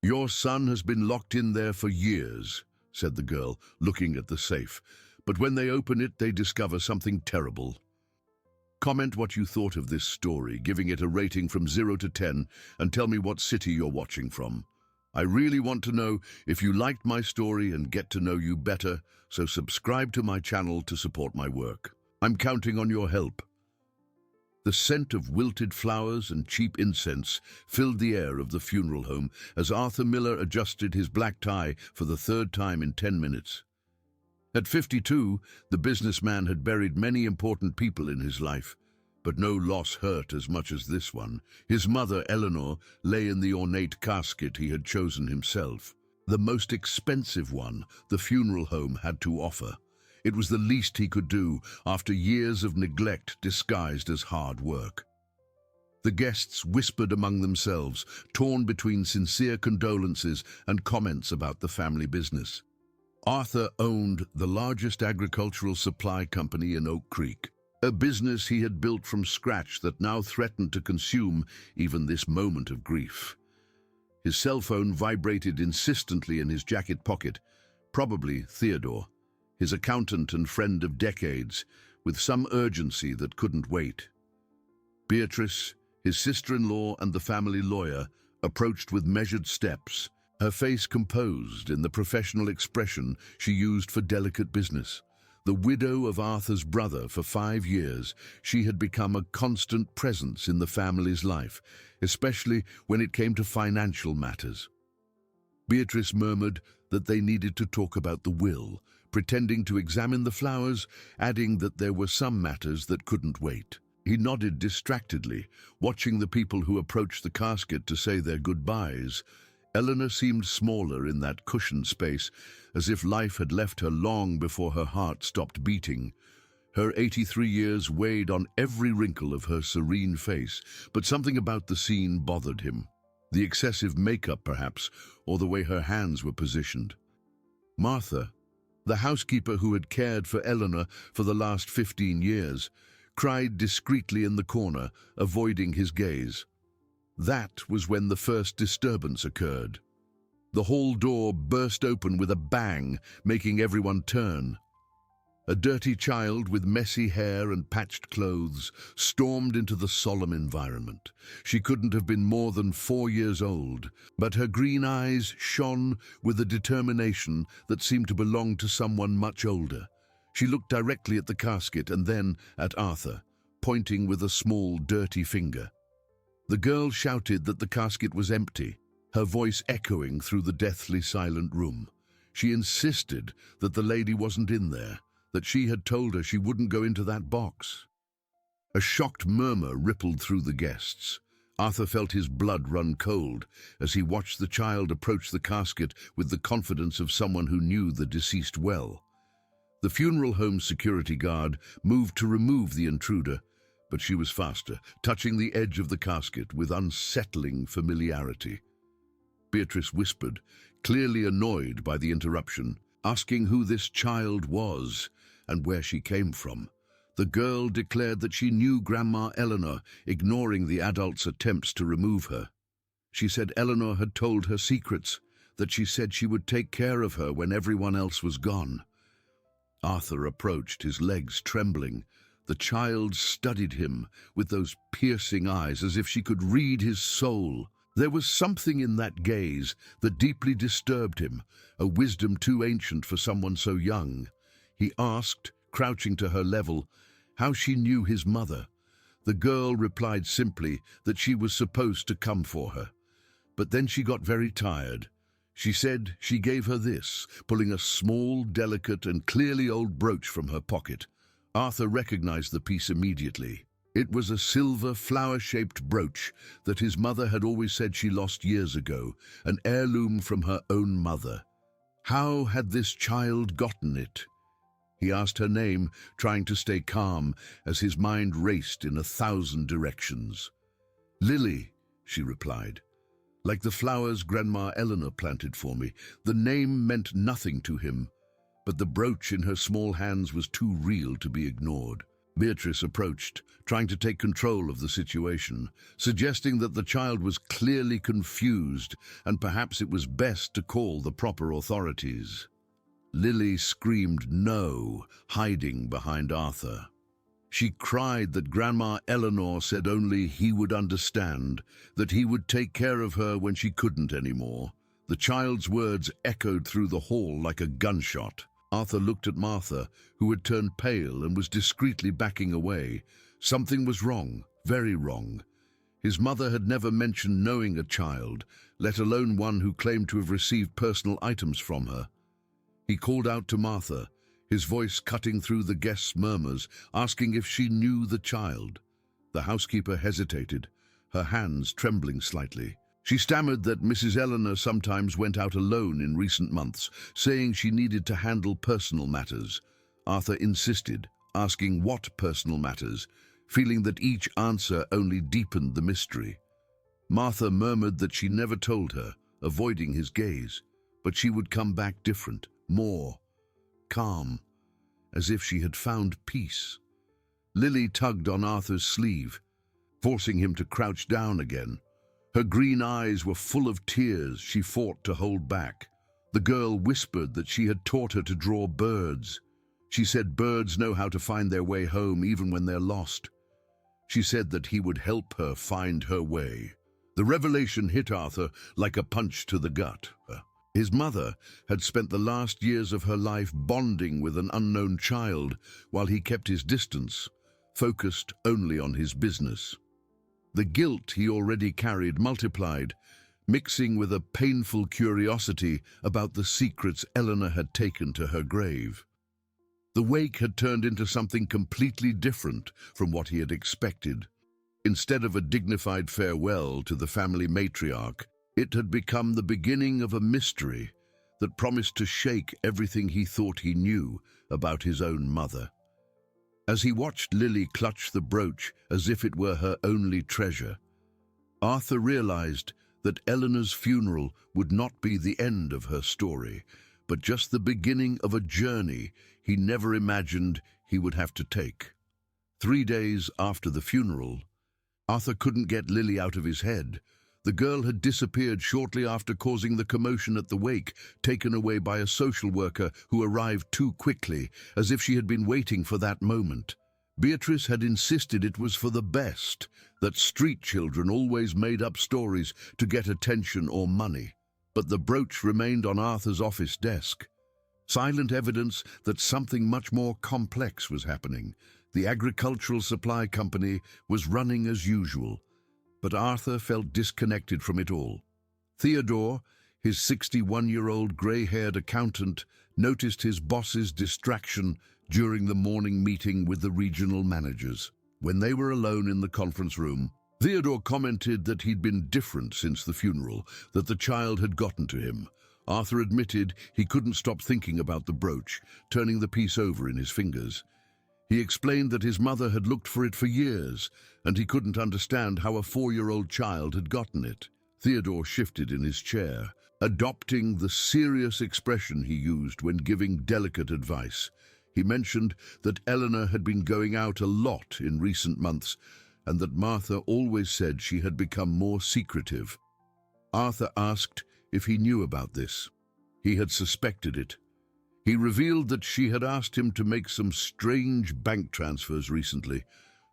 "Your son has been locked in there for years," said the girl, looking at the safe. "But when they open it, they discover something terrible." Comment what you thought of this story, giving it a rating from 0 to 10, and tell me what city you're watching from. I really want to know if you liked my story and get to know you better, so subscribe to my channel to support my work. I'm counting on your help. The scent of wilted flowers and cheap incense filled the air of the funeral home as Arthur Miller adjusted his black tie for the third time in 10 minutes. At 52, the businessman had buried many important people in his life, but no loss hurt as much as this one. His mother, Eleanor, lay in the ornate casket he had chosen himself, the most expensive one the funeral home had to offer. It was the least he could do after years of neglect disguised as hard work. The guests whispered among themselves, torn between sincere condolences and comments about the family business. Arthur owned the largest agricultural supply company in Oak Creek, a business he had built from scratch that now threatened to consume even this moment of grief. His cell phone vibrated insistently in his jacket pocket, probably Theodore, his accountant and friend of decades, with some urgency that couldn't wait. Beatrice, his sister-in-law and the family lawyer, approached with measured steps, her face composed in the professional expression she used for delicate business. The widow of Arthur's brother for 5 years, she had become a constant presence in the family's life, especially when it came to financial matters. Beatrice murmured that they needed to talk about the will, pretending to examine the flowers, adding that there were some matters that couldn't wait. He nodded distractedly, watching the people who approached the casket to say their goodbyes. Eleanor seemed smaller in that cushioned space, as if life had left her long before her heart stopped beating. Her 83 years weighed on every wrinkle of her serene face, but something about the scene bothered him. The excessive makeup, perhaps, or the way her hands were positioned. Martha, the housekeeper who had cared for Eleanor for the last 15 years, cried discreetly in the corner, avoiding his gaze. That was when the first disturbance occurred. The hall door burst open with a bang, making everyone turn. A dirty child with messy hair and patched clothes stormed into the solemn environment. She couldn't have been more than 4 years old, but her green eyes shone with a determination that seemed to belong to someone much older. She looked directly at the casket and then at Arthur, pointing with a small, dirty finger. The girl shouted that the casket was empty, her voice echoing through the deathly silent room. She insisted that the lady wasn't in there, that she had told her she wouldn't go into that box. A shocked murmur rippled through the guests. Arthur felt his blood run cold as he watched the child approach the casket with the confidence of someone who knew the deceased well. The funeral home's security guard moved to remove the intruder, but she was faster, touching the edge of the casket with unsettling familiarity. Beatrice whispered, clearly annoyed by the interruption, asking who this child was and where she came from. The girl declared that she knew Grandma Eleanor, ignoring the adult's attempts to remove her. She said Eleanor had told her secrets, that she said she would take care of her when everyone else was gone. Arthur approached, his legs trembling. The child studied him with those piercing eyes as if she could read his soul. There was something in that gaze that deeply disturbed him, a wisdom too ancient for someone so young. He asked, crouching to her level, how she knew his mother. The girl replied simply that she was supposed to come for her. But then she got very tired. She said she gave her this, pulling a small, delicate, and clearly old brooch from her pocket. Arthur recognized the piece immediately. It was a silver, flower-shaped brooch that his mother had always said she lost years ago, an heirloom from her own mother. How had this child gotten it? He asked her name, trying to stay calm as his mind raced in 1,000 directions. "Lily," she replied. "Like the flowers Grandma Eleanor planted for me." The name meant nothing to him, but the brooch in her small hands was too real to be ignored. Beatrice approached, trying to take control of the situation, suggesting that the child was clearly confused and perhaps it was best to call the proper authorities. Lily screamed no, hiding behind Arthur. She cried that Grandma Eleanor said only he would understand, that he would take care of her when she couldn't anymore. The child's words echoed through the hall like a gunshot. Arthur looked at Martha, who had turned pale and was discreetly backing away. Something was wrong, very wrong. His mother had never mentioned knowing a child, let alone one who claimed to have received personal items from her. He called out to Martha, his voice cutting through the guests' murmurs, asking if she knew the child. The housekeeper hesitated, her hands trembling slightly. She stammered that Mrs. Eleanor sometimes went out alone in recent months, saying she needed to handle personal matters. Arthur insisted, asking what personal matters, feeling that each answer only deepened the mystery. Martha murmured that she never told her, avoiding his gaze, but she would come back different, more calm, as if she had found peace. Lily tugged on Arthur's sleeve, forcing him to crouch down again. Her green eyes were full of tears she fought to hold back. The girl whispered that she had taught her to draw birds. She said birds know how to find their way home even when they're lost. She said that he would help her find her way. The revelation hit Arthur like a punch to the gut. His mother had spent the last years of her life bonding with an unknown child while he kept his distance, focused only on his business. The guilt he already carried multiplied, mixing with a painful curiosity about the secrets Eleanor had taken to her grave. The wake had turned into something completely different from what he had expected. Instead of a dignified farewell to the family matriarch, it had become the beginning of a mystery that promised to shake everything he thought he knew about his own mother. As he watched Lily clutch the brooch as if it were her only treasure, Arthur realized that Eleanor's funeral would not be the end of her story, but just the beginning of a journey he never imagined he would have to take. 3 days after the funeral, Arthur couldn't get Lily out of his head. The girl had disappeared shortly after causing the commotion at the wake, taken away by a social worker who arrived too quickly, as if she had been waiting for that moment. Beatrice had insisted it was for the best, that street children always made up stories to get attention or money. But the brooch remained on Arthur's office desk. Silent evidence that something much more complex was happening. The agricultural supply company was running as usual, but Arthur felt disconnected from it all. Theodore, his 61-year-old grey-haired accountant, noticed his boss's distraction during the morning meeting with the regional managers. When they were alone in the conference room, Theodore commented that he'd been different since the funeral, that the child had gotten to him. Arthur admitted he couldn't stop thinking about the brooch, turning the piece over in his fingers. He explained that his mother had looked for it for years, and he couldn't understand how a 4-year-old child had gotten it. Theodore shifted in his chair, adopting the serious expression he used when giving delicate advice. He mentioned that Eleanor had been going out a lot in recent months, and that Martha always said she had become more secretive. Arthur asked if he knew about this. He had suspected it. He revealed that she had asked him to make some strange bank transfers recently.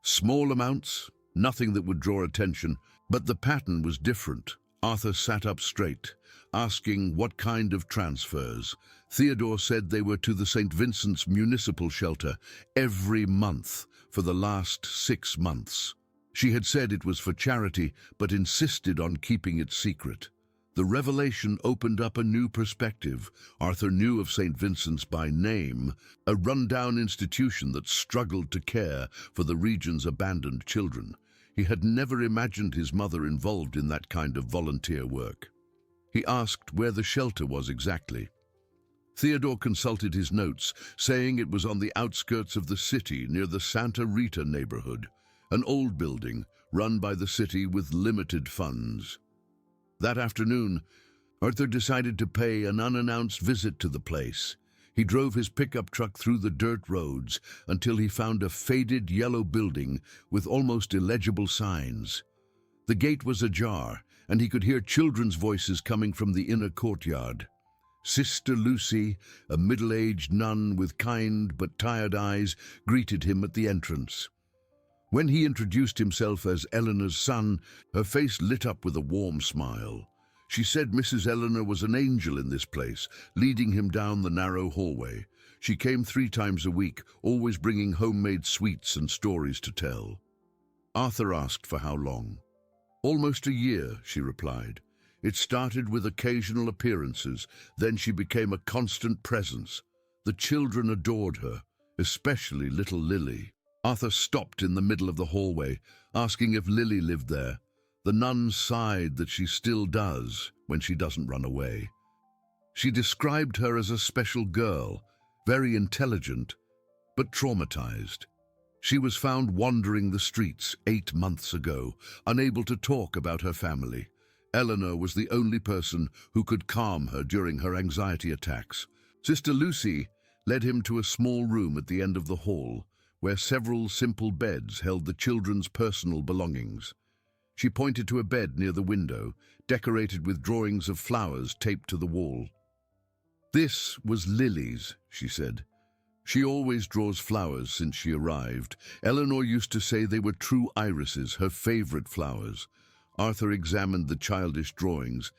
Small amounts, nothing that would draw attention, but the pattern was different. Arthur sat up straight, asking what kind of transfers. Theodore said they were to the St. Vincent's Municipal Shelter every month for the last 6 months. She had said it was for charity, but insisted on keeping it secret. The revelation opened up a new perspective. Arthur knew of St. Vincent's by name, a rundown institution that struggled to care for the region's abandoned children. He had never imagined his mother involved in that kind of volunteer work. He asked where the shelter was exactly. Theodore consulted his notes, saying it was on the outskirts of the city near the Santa Rita neighborhood, an old building run by the city with limited funds. That afternoon, Arthur decided to pay an unannounced visit to the place. He drove his pickup truck through the dirt roads until he found a faded yellow building with almost illegible signs. The gate was ajar, and he could hear children's voices coming from the inner courtyard. Sister Lucy, a middle-aged nun with kind but tired eyes, greeted him at the entrance. When he introduced himself as Eleanor's son, her face lit up with a warm smile. She said Mrs. Eleanor was an angel in this place, leading him down the narrow hallway. She came 3 times a week, always bringing homemade sweets and stories to tell. Arthur asked for how long. "Almost a year," she replied. "It started with occasional appearances, then she became a constant presence. The children adored her, especially little Lily." Arthur stopped in the middle of the hallway, asking if Lily lived there. The nun sighed that she still does when she doesn't run away. She described her as a special girl, very intelligent, but traumatized. She was found wandering the streets 8 months ago, unable to talk about her family. Eleanor was the only person who could calm her during her anxiety attacks. Sister Lucy led him to a small room at the end of the hall, where several simple beds held the children's personal belongings. She pointed to a bed near the window, decorated with drawings of flowers taped to the wall. "This was Lily's," she said. "She always draws flowers since she arrived. Eleanor used to say they were true irises, her favorite flowers." Arthur examined the childish drawings,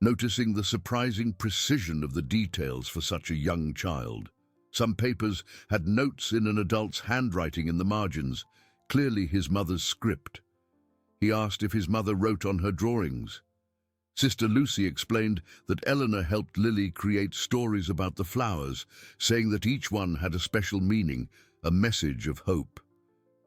noticing the surprising precision of the details for such a young child. Some papers had notes in an adult's handwriting in the margins, clearly his mother's script. He asked if his mother wrote on her drawings. Sister Lucy explained that Eleanor helped Lily create stories about the flowers, saying that each one had a special meaning, a message of hope.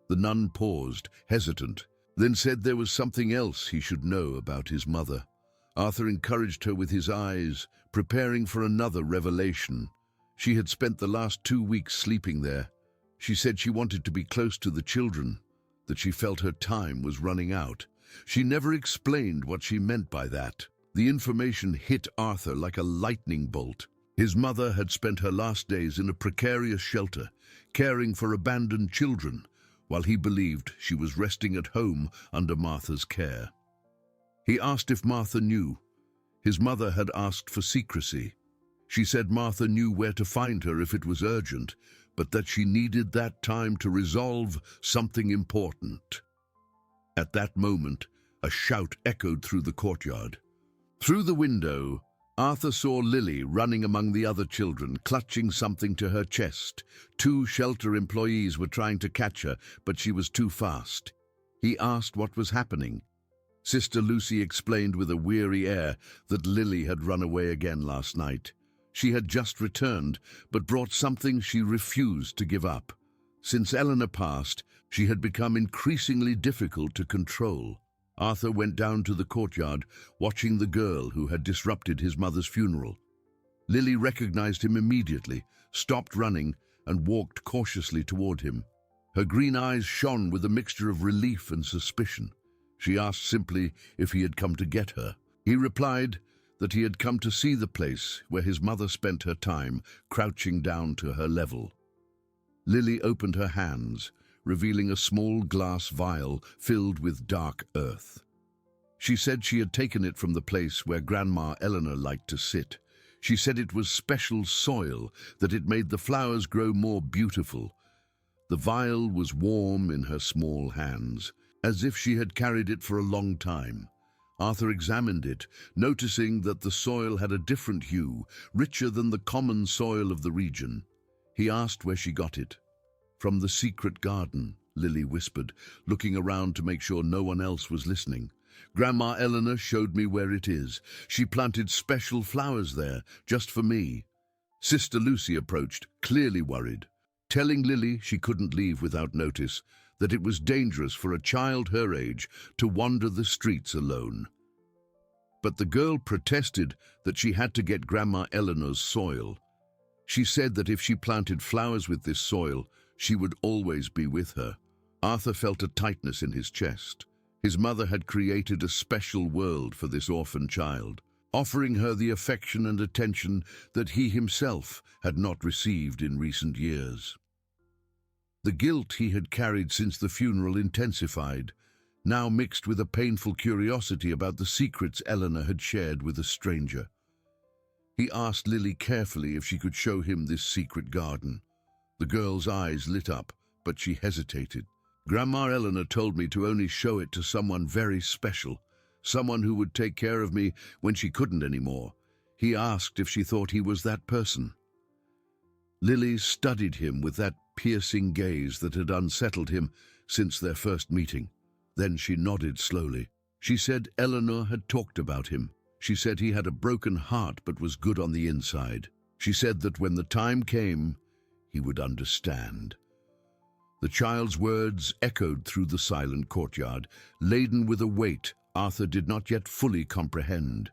The nun paused, hesitant, then said there was something else he should know about his mother. Arthur encouraged her with his eyes, preparing for another revelation. She had spent the last 2 weeks sleeping there. She said she wanted to be close to the children, that she felt her time was running out. She never explained what she meant by that. The information hit Arthur like a lightning bolt. His mother had spent her last days in a precarious shelter, caring for abandoned children, while he believed she was resting at home under Martha's care. He asked if Martha knew. His mother had asked for secrecy. She said Martha knew where to find her if it was urgent, but that she needed that time to resolve something important. At that moment, a shout echoed through the courtyard. Through the window, Arthur saw Lily running among the other children, clutching something to her chest. 2 shelter employees were trying to catch her, but she was too fast. He asked what was happening. Sister Lucy explained with a weary air that Lily had run away again last night. She had just returned, but brought something she refused to give up. Since Eleanor passed, she had become increasingly difficult to control. Arthur went down to the courtyard, watching the girl who had disrupted his mother's funeral. Lily recognized him immediately, stopped running, and walked cautiously toward him. Her green eyes shone with a mixture of relief and suspicion. She asked simply if he had come to get her. He replied that he had come to see the place where his mother spent her time, crouching down to her level. Lily opened her hands, revealing a small glass vial filled with dark earth. She said she had taken it from the place where Grandma Eleanor liked to sit. She said it was special soil, that it made the flowers grow more beautiful. The vial was warm in her small hands, as if she had carried it for a long time. Arthur examined it, noticing that the soil had a different hue, richer than the common soil of the region. He asked where she got it. "From the secret garden," Lily whispered, looking around to make sure no one else was listening. "Grandma Eleanor showed me where it is. She planted special flowers there, just for me." Sister Lucy approached, clearly worried, telling Lily she couldn't leave without notice, that it was dangerous for a child her age to wander the streets alone. But the girl protested that she had to get Grandma Eleanor's soil. She said that if she planted flowers with this soil, she would always be with her. Arthur felt a tightness in his chest. His mother had created a special world for this orphan child. offering her the affection and attention that he himself had not received in recent years. The guilt he had carried since the funeral intensified, now mixed with a painful curiosity about the secrets Eleanor had shared with a stranger. He asked Lily carefully if she could show him this secret garden. The girl's eyes lit up, but she hesitated. "Grandma Eleanor told me to only show it to someone very special, someone who would take care of me when she couldn't anymore." He asked if she thought he was that person. Lily studied him with that piercing gaze that had unsettled him since their first meeting. Then she nodded slowly. She said Eleanor had talked about him. She said he had a broken heart but was good on the inside. She said that when the time came, he would understand. The child's words echoed through the silent courtyard, laden with a weight Arthur did not yet fully comprehend.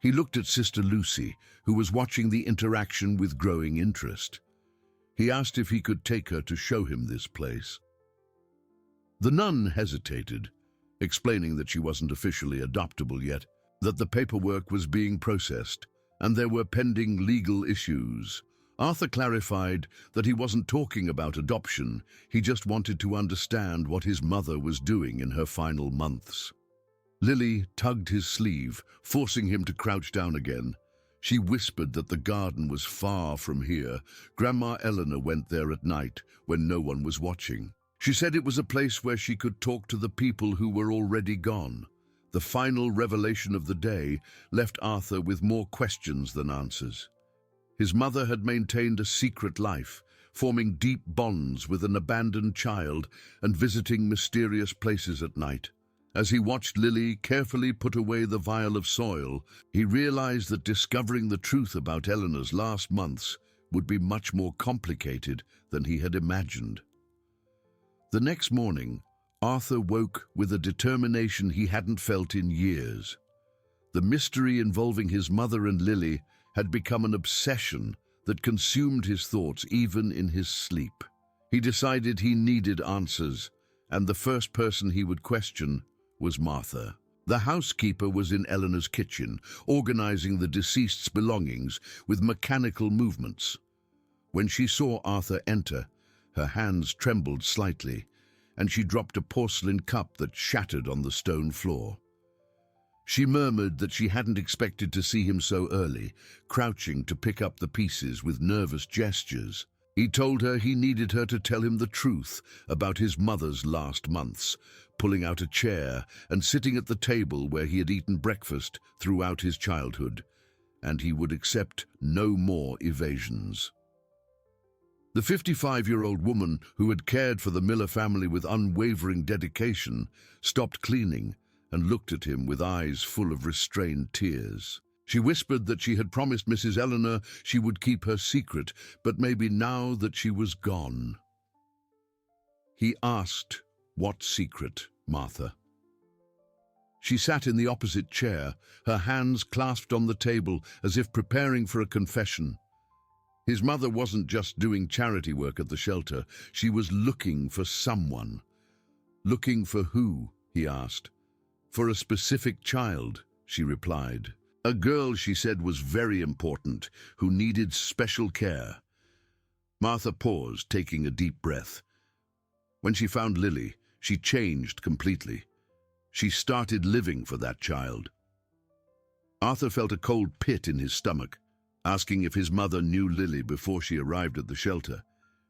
He looked at Sister Lucy, who was watching the interaction with growing interest. He asked if he could take her to show him this place. The nun hesitated, explaining that she wasn't officially adoptable yet, that the paperwork was being processed, and there were pending legal issues. Arthur clarified that he wasn't talking about adoption, he just wanted to understand what his mother was doing in her final months. Lily tugged his sleeve, forcing him to crouch down again. She whispered that the garden was far from here. Grandma Eleanor went there at night when no one was watching. She said it was a place where she could talk to the people who were already gone. The final revelation of the day left Arthur with more questions than answers. His mother had maintained a secret life, forming deep bonds with an abandoned child and visiting mysterious places at night. As he watched Lily carefully put away the vial of soil, he realized that discovering the truth about Eleanor's last months would be much more complicated than he had imagined. The next morning, Arthur woke with a determination he hadn't felt in years. The mystery involving his mother and Lily had become an obsession that consumed his thoughts even in his sleep. He decided he needed answers, and the first person he would question was Martha. The housekeeper was in Eleanor's kitchen, organizing the deceased's belongings with mechanical movements. When she saw Arthur enter, her hands trembled slightly, and she dropped a porcelain cup that shattered on the stone floor. She murmured that she hadn't expected to see him so early, crouching to pick up the pieces with nervous gestures. He told her he needed her to tell him the truth about his mother's last months, pulling out a chair and sitting at the table where he had eaten breakfast throughout his childhood, and he would accept no more evasions. The 55-year-old woman who had cared for the Miller family with unwavering dedication stopped cleaning and looked at him with eyes full of restrained tears. She whispered that she had promised Mrs. Eleanor she would keep her secret, but maybe now that she was gone. He asked, "What secret, Martha?" She sat in the opposite chair, her hands clasped on the table as if preparing for a confession. His mother wasn't just doing charity work at the shelter, she was looking for someone. "Looking for who?" he asked. "For a specific child," she replied. "A girl," she said, "was very important, who needed special care." Martha paused, taking a deep breath. When she found Lily, she changed completely. She started living for that child. Arthur felt a cold pit in his stomach, asking if his mother knew Lily before she arrived at the shelter.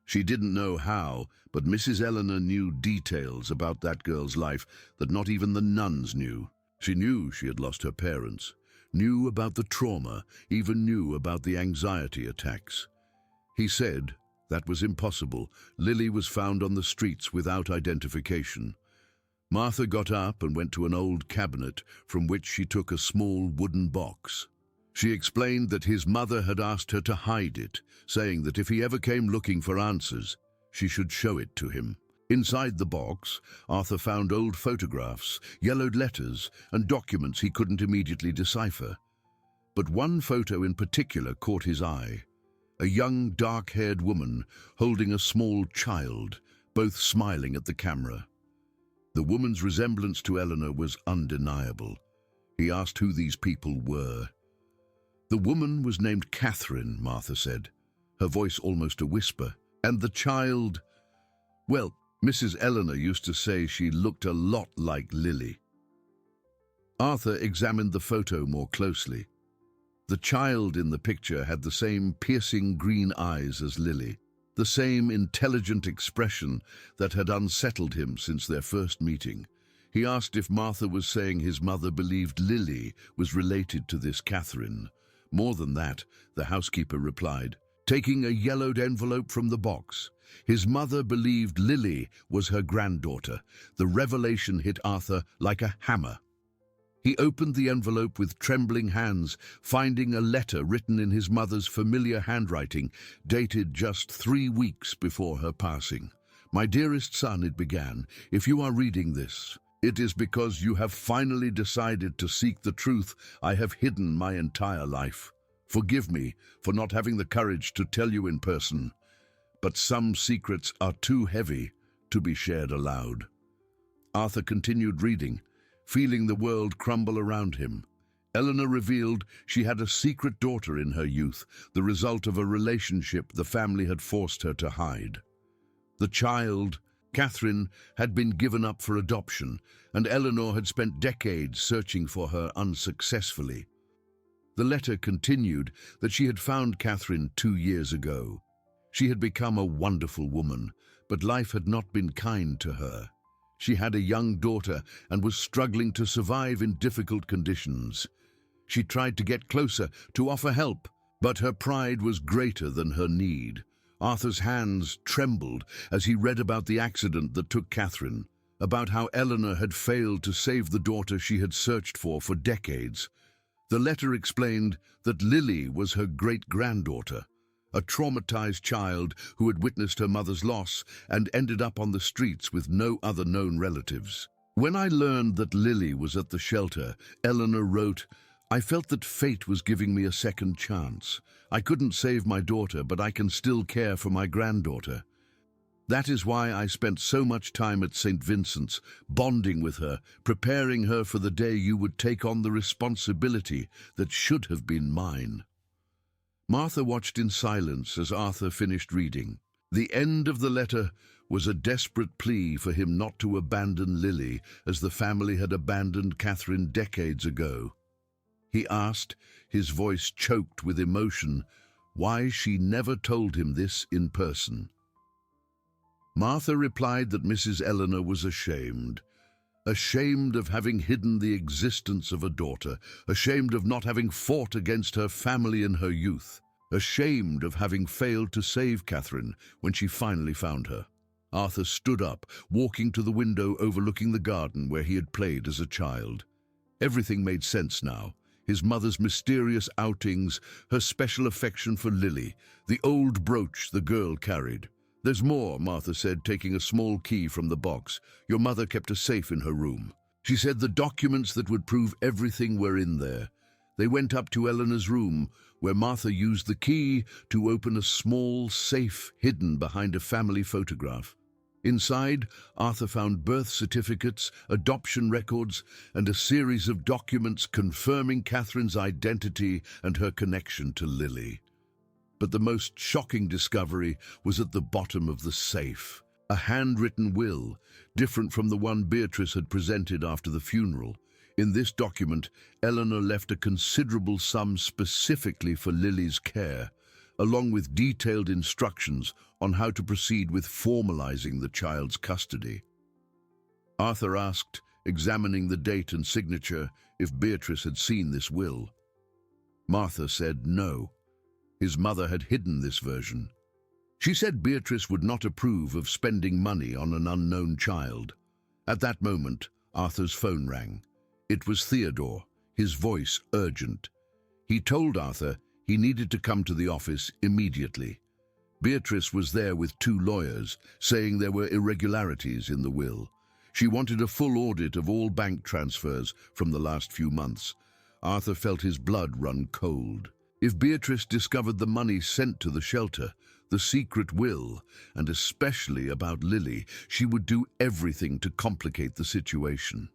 She didn't know how, but Mrs. Eleanor knew details about that girl's life that not even the nuns knew. She knew she had lost her parents, knew about the trauma, even knew about the anxiety attacks. He said that was impossible. Lily was found on the streets without identification. Martha got up and went to an old cabinet from which she took a small wooden box. She explained that his mother had asked her to hide it, saying that if he ever came looking for answers, she should show it to him. Inside the box, Arthur found old photographs, yellowed letters, and documents he couldn't immediately decipher. But one photo in particular caught his eye. A young, dark-haired woman holding a small child, both smiling at the camera. The woman's resemblance to Eleanor was undeniable. He asked who these people were. The woman was named Catherine, Martha said, her voice almost a whisper. And the child, well, Mrs. Eleanor used to say she looked a lot like Lily. Arthur examined the photo more closely. The child in the picture had the same piercing green eyes as Lily, the same intelligent expression that had unsettled him since their first meeting. He asked if Martha was saying his mother believed Lily was related to this Catherine. More than that, the housekeeper replied, taking a yellowed envelope from the box. His mother believed Lily was her granddaughter. The revelation hit Arthur like a hammer. He opened the envelope with trembling hands, finding a letter written in his mother's familiar handwriting, dated just 3 weeks before her passing. "My dearest son," it began, "if you are reading this, it is because you have finally decided to seek the truth I have hidden my entire life. Forgive me for not having the courage to tell you in person, but some secrets are too heavy to be shared aloud." Arthur continued reading, feeling the world crumble around him. Eleanor revealed she had a secret daughter in her youth, the result of a relationship the family had forced her to hide. The child, Catherine, had been given up for adoption, and Eleanor had spent decades searching for her unsuccessfully. The letter continued that she had found Catherine 2 years ago. She had become a wonderful woman, but life had not been kind to her. She had a young daughter and was struggling to survive in difficult conditions. She tried to get closer, to offer help, but her pride was greater than her need. Arthur's hands trembled as he read about the accident that took Catherine, about how Eleanor had failed to save the daughter she had searched for decades. The letter explained that Lily was her great-granddaughter, a traumatized child who had witnessed her mother's loss and ended up on the streets with no other known relatives. "When I learned that Lily was at the shelter," Eleanor wrote, "I felt that fate was giving me a second chance. I couldn't save my daughter, but I can still care for my granddaughter. That is why I spent so much time at St. Vincent's, bonding with her, preparing her for the day you would take on the responsibility that should have been mine." Martha watched in silence as Arthur finished reading. The end of the letter was a desperate plea for him not to abandon Lily as the family had abandoned Catherine decades ago. He asked, his voice choked with emotion, why she never told him this in person. Martha replied that Mrs. Eleanor was ashamed of having hidden the existence of a daughter, ashamed of not having fought against her family in her youth, ashamed of having failed to save Catherine when she finally found her. Arthur stood up, walking to the window overlooking the garden where he had played as a child. Everything made sense now. His mother's mysterious outings, her special affection for Lily, the old brooch the girl carried. "There's more," Martha said, taking a small key from the box. "Your mother kept a safe in her room. She said the documents that would prove everything were in there." They went up to Eleanor's room, where Martha used the key to open a small safe hidden behind a family photograph. Inside, Arthur found birth certificates, adoption records, and a series of documents confirming Catherine's identity and her connection to Lily. But the most shocking discovery was at the bottom of the safe. A handwritten will, different from the one Beatrice had presented after the funeral. In this document, Eleanor left a considerable sum specifically for Lily's care, along with detailed instructions on how to proceed with formalizing the child's custody. Arthur asked, examining the date and signature, if Beatrice had seen this will. Martha said no. His mother had hidden this version. She said Beatrice would not approve of spending money on an unknown child. At that moment, Arthur's phone rang. It was Theodore, his voice urgent. He told Arthur he needed to come to the office immediately. Beatrice was there with 2 lawyers, saying there were irregularities in the will. She wanted a full audit of all bank transfers from the last few months. Arthur felt his blood run cold. If Beatrice discovered the money sent to the shelter, the secret will, and especially about Lily, she would do everything to complicate the situation.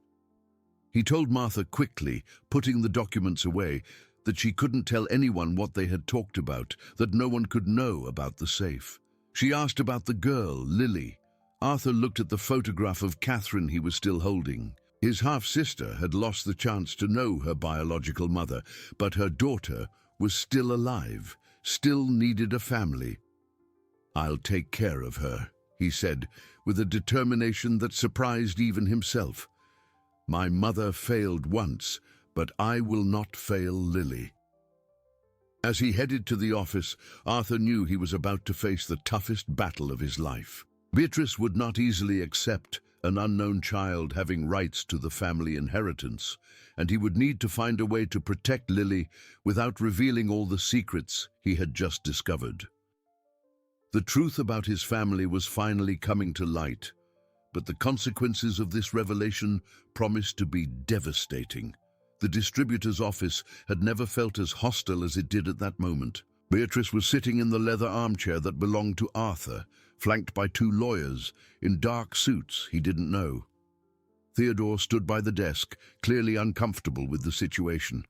He told Martha quickly, putting the documents away, that she couldn't tell anyone what they had talked about, that no one could know about the safe. She asked about the girl, Lily. Arthur looked at the photograph of Catherine he was still holding. His half-sister had lost the chance to know her biological mother, but her daughter was still alive, still needed a family. "I'll take care of her," he said, with a determination that surprised even himself. "My mother failed once, but I will not fail Lily." As he headed to the office, Arthur knew he was about to face the toughest battle of his life. Beatrice would not easily accept an unknown child having rights to the family inheritance, and he would need to find a way to protect Lily without revealing all the secrets he had just discovered. The truth about his family was finally coming to light, but the consequences of this revelation promised to be devastating. The distributor's office had never felt as hostile as it did at that moment. Beatrice was sitting in the leather armchair that belonged to Arthur, flanked by two lawyers in dark suits he didn't know. Theodore stood by the desk, clearly uncomfortable with the situation.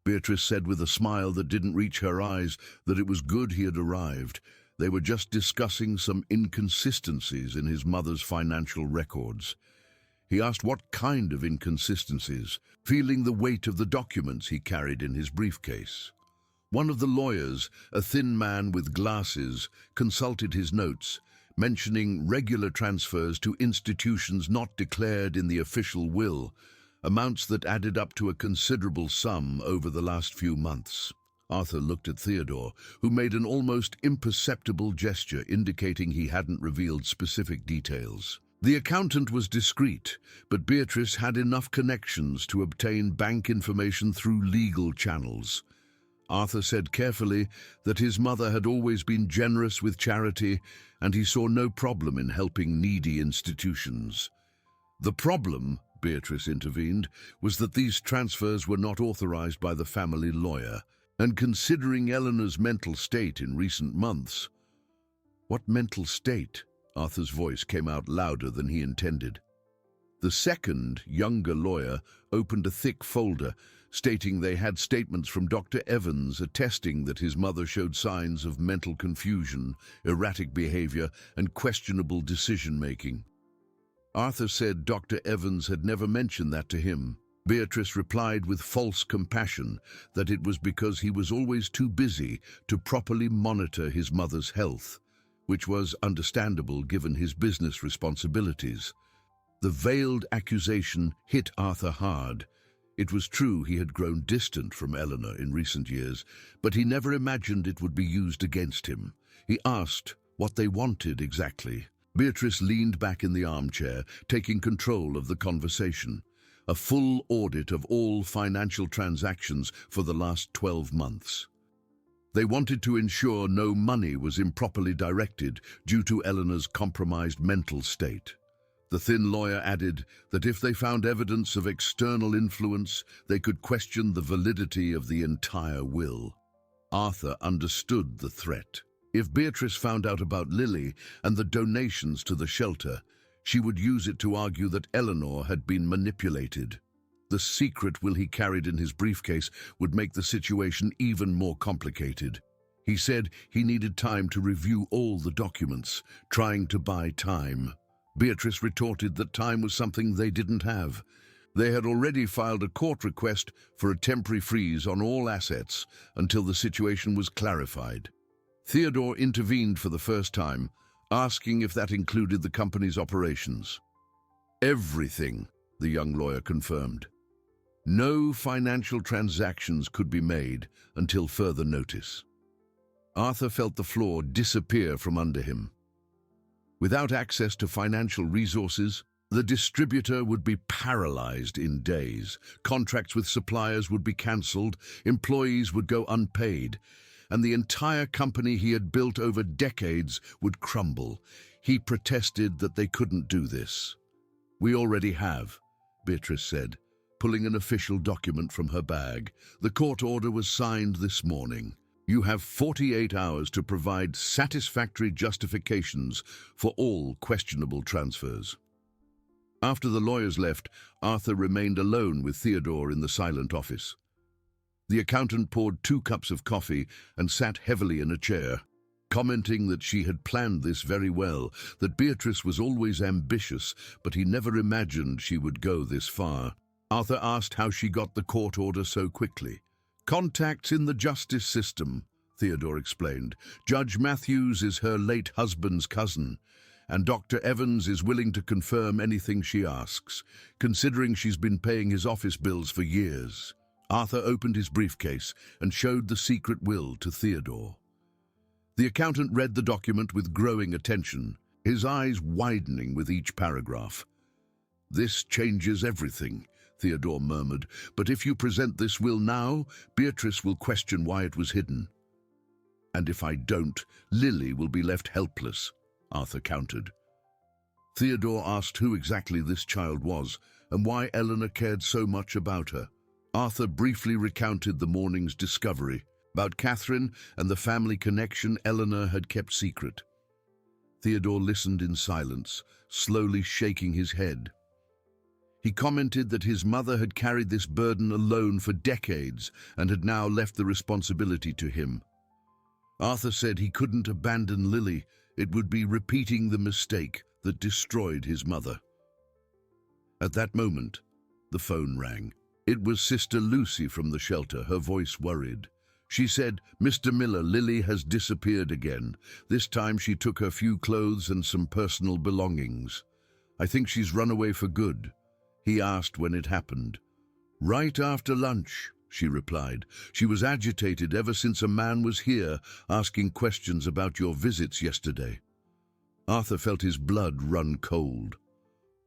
Beatrice said with a smile that didn't reach her eyes that it was good he had arrived. They were just discussing some inconsistencies in his mother's financial records. He asked what kind of inconsistencies, feeling the weight of the documents he carried in his briefcase. One of the lawyers, a thin man with glasses, consulted his notes, mentioning regular transfers to institutions not declared in the official will, amounts that added up to a considerable sum over the last few months. Arthur looked at Theodore, who made an almost imperceptible gesture indicating he hadn't revealed specific details. The accountant was discreet, but Beatrice had enough connections to obtain bank information through legal channels. Arthur said carefully that his mother had always been generous with charity, and he saw no problem in helping needy institutions. The problem, Beatrice intervened, was that these transfers were not authorized by the family lawyer, and considering Eleanor's mental state in recent months— "What mental state?" Arthur's voice came out louder than he intended. The second, younger lawyer opened a thick folder, stating they had statements from Dr. Evans attesting that his mother showed signs of mental confusion, erratic behavior, and questionable decision-making. Arthur said Dr. Evans had never mentioned that to him. Beatrice replied with false compassion that it was because he was always too busy to properly monitor his mother's health, which was understandable given his business responsibilities. The veiled accusation hit Arthur hard. It was true he had grown distant from Eleanor in recent years, but he never imagined it would be used against him. He asked what they wanted exactly. Beatrice leaned back in the armchair, taking control of the conversation. A full audit of all financial transactions for the last 12 months. They wanted to ensure no money was improperly directed due to Eleanor's compromised mental state. The thin lawyer added that if they found evidence of external influence, they could question the validity of the entire will. Arthur understood the threat. If Beatrice found out about Lily and the donations to the shelter, she would use it to argue that Eleanor had been manipulated. The secret will he carried in his briefcase would make the situation even more complicated. He said he needed time to review all the documents, trying to buy time. Beatrice retorted that time was something they didn't have. They had already filed a court request for a temporary freeze on all assets until the situation was clarified. Theodore intervened for the first time, asking if that included the company's operations. "Everything," the young lawyer confirmed. No financial transactions could be made until further notice. Arthur felt the floor disappear from under him. Without access to financial resources, the distributor would be paralyzed in days. Contracts with suppliers would be cancelled, employees would go unpaid, and the entire company he had built over decades would crumble. He protested that they couldn't do this. "We already have," Beatrice said, pulling an official document from her bag. "The court order was signed this morning. You have 48 hours to provide satisfactory justifications for all questionable transfers." After the lawyers left, Arthur remained alone with Theodore in the silent office. The accountant poured 2 cups of coffee and sat heavily in a chair, commenting that she had planned this very well, that Beatrice was always ambitious, but he never imagined she would go this far. Arthur asked how she got the court order so quickly. "Contacts in the justice system," Theodore explained. "Judge Matthews is her late husband's cousin, and Dr. Evans is willing to confirm anything she asks, considering she's been paying his office bills for years." Arthur opened his briefcase and showed the secret will to Theodore. The accountant read the document with growing attention, his eyes widening with each paragraph. "This changes everything," Theodore murmured, "but if you present this will now, Beatrice will question why it was hidden. And if I don't, Lily will be left helpless," Arthur countered. Theodore asked who exactly this child was and why Eleanor cared so much about her. Arthur briefly recounted the morning's discovery about Catherine and the family connection Eleanor had kept secret. Theodore listened in silence, slowly shaking his head. He commented that his mother had carried this burden alone for decades and had now left the responsibility to him. Arthur said he couldn't abandon Lily. It would be repeating the mistake that destroyed his mother. At that moment, the phone rang. It was Sister Lucy from the shelter, her voice worried. She said, "Mr. Miller, Lily has disappeared again. This time she took her few clothes and some personal belongings. I think she's run away for good." He asked when it happened. "Right after lunch," she replied. "She was agitated ever since a man was here asking questions about your visits yesterday." Arthur felt his blood run cold.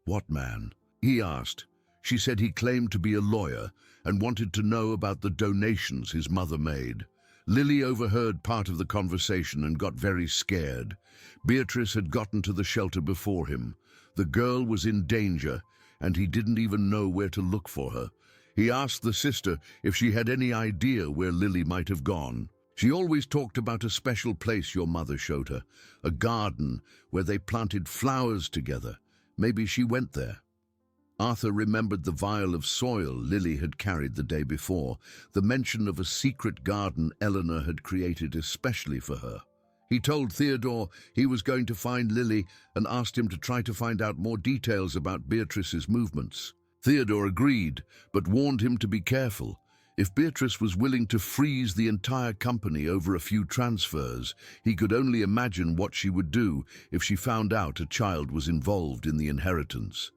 "What man?" he asked. She said he claimed to be a lawyer and wanted to know about the donations his mother made. Lily overheard part of the conversation and got very scared. Beatrice had gotten to the shelter before him. The girl was in danger, and he didn't even know where to look for her. He asked the sister if she had any idea where Lily might have gone. She always talked about a special place your mother showed her, a garden where they planted flowers together. Maybe she went there. Arthur remembered the vial of soil Lily had carried the day before, the mention of a secret garden Eleanor had created especially for her. He told Theodore he was going to find Lily and asked him to try to find out more details about Beatrice's movements. Theodore agreed, but warned him to be careful. If Beatrice was willing to freeze the entire company over a few transfers, he could only imagine what she would do if she found out a child was involved in the inheritance.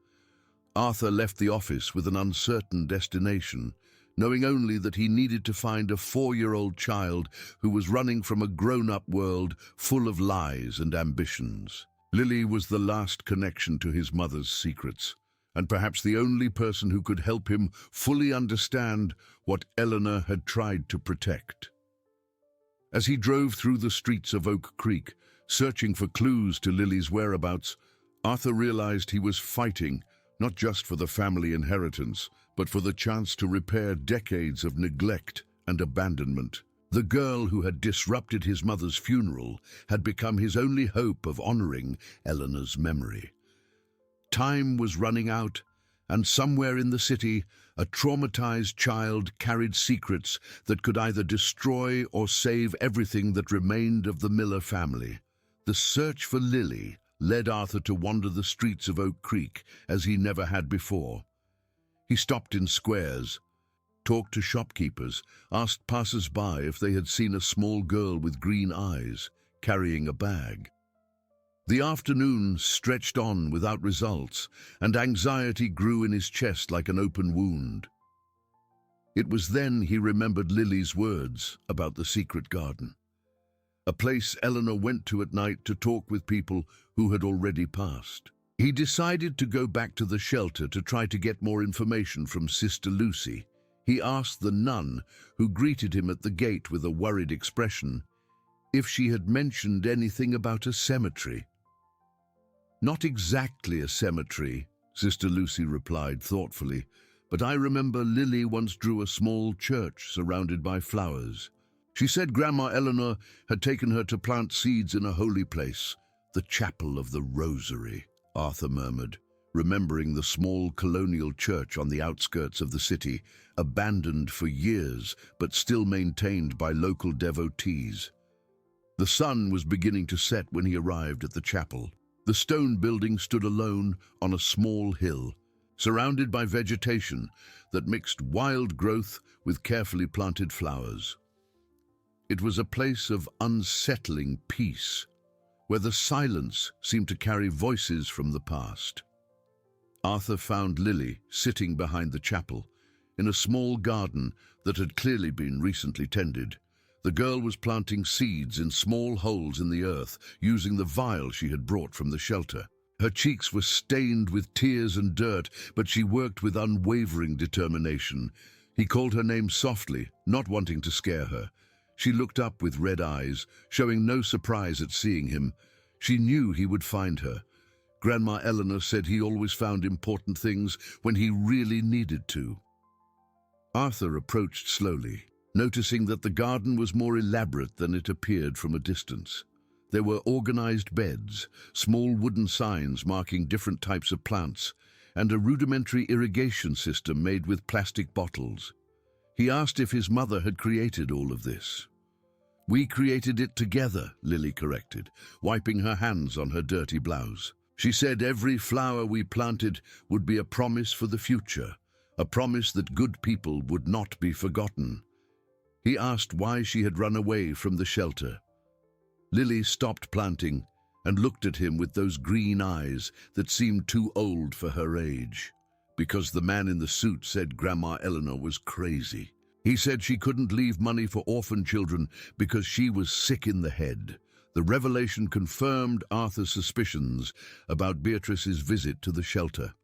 Arthur left the office with an uncertain destination, knowing only that he needed to find a 4-year-old child who was running from a grown-up world full of lies and ambitions. Lily was the last connection to his mother's secrets, and perhaps the only person who could help him fully understand what Eleanor had tried to protect. As he drove through the streets of Oak Creek, searching for clues to Lily's whereabouts, Arthur realized he was fighting not just for the family inheritance, but for the chance to repair decades of neglect and abandonment. The girl who had disrupted his mother's funeral had become his only hope of honoring Eleanor's memory. Time was running out, and somewhere in the city, a traumatized child carried secrets that could either destroy or save everything that remained of the Miller family. The search for Lily led Arthur to wander the streets of Oak Creek as he never had before. He stopped in squares, talked to shopkeepers, asked passers-by if they had seen a small girl with green eyes, carrying a bag. The afternoon stretched on without results, and anxiety grew in his chest like an open wound. It was then he remembered Lily's words about the secret garden, a place Eleanor went to at night to talk with people who had already passed. He decided to go back to the shelter to try to get more information from Sister Lucy. He asked the nun, who greeted him at the gate with a worried expression, if she had mentioned anything about a cemetery. "Not exactly a cemetery," Sister Lucy replied thoughtfully, "but I remember Lily once drew a small church surrounded by flowers. She said Grandma Eleanor had taken her to plant seeds in a holy place, the Chapel of the Rosary," Arthur murmured. remembering the small colonial church on the outskirts of the city, abandoned for years but still maintained by local devotees. The sun was beginning to set when he arrived at the chapel. The stone building stood alone on a small hill, surrounded by vegetation that mixed wild growth with carefully planted flowers. It was a place of unsettling peace, where the silence seemed to carry voices from the past. Arthur found Lily sitting behind the chapel, in a small garden that had clearly been recently tended. The girl was planting seeds in small holes in the earth, using the vial she had brought from the shelter. Her cheeks were stained with tears and dirt, but she worked with unwavering determination. He called her name softly, not wanting to scare her. She looked up with red eyes, showing no surprise at seeing him. She knew he would find her. Grandma Eleanor said he always found important things when he really needed to. Arthur approached slowly, noticing that the garden was more elaborate than it appeared from a distance. There were organized beds, small wooden signs marking different types of plants, and a rudimentary irrigation system made with plastic bottles. He asked if his mother had created all of this. "We created it together," Lily corrected, wiping her hands on her dirty blouse. She said every flower we planted would be a promise for the future, a promise that good people would not be forgotten. He asked why she had run away from the shelter. Lily stopped planting and looked at him with those green eyes that seemed too old for her age. Because the man in the suit said Grandma Eleanor was crazy. He said she couldn't leave money for orphan children because she was sick in the head. The revelation confirmed Arthur's suspicions about Beatrice's visit to the shelter.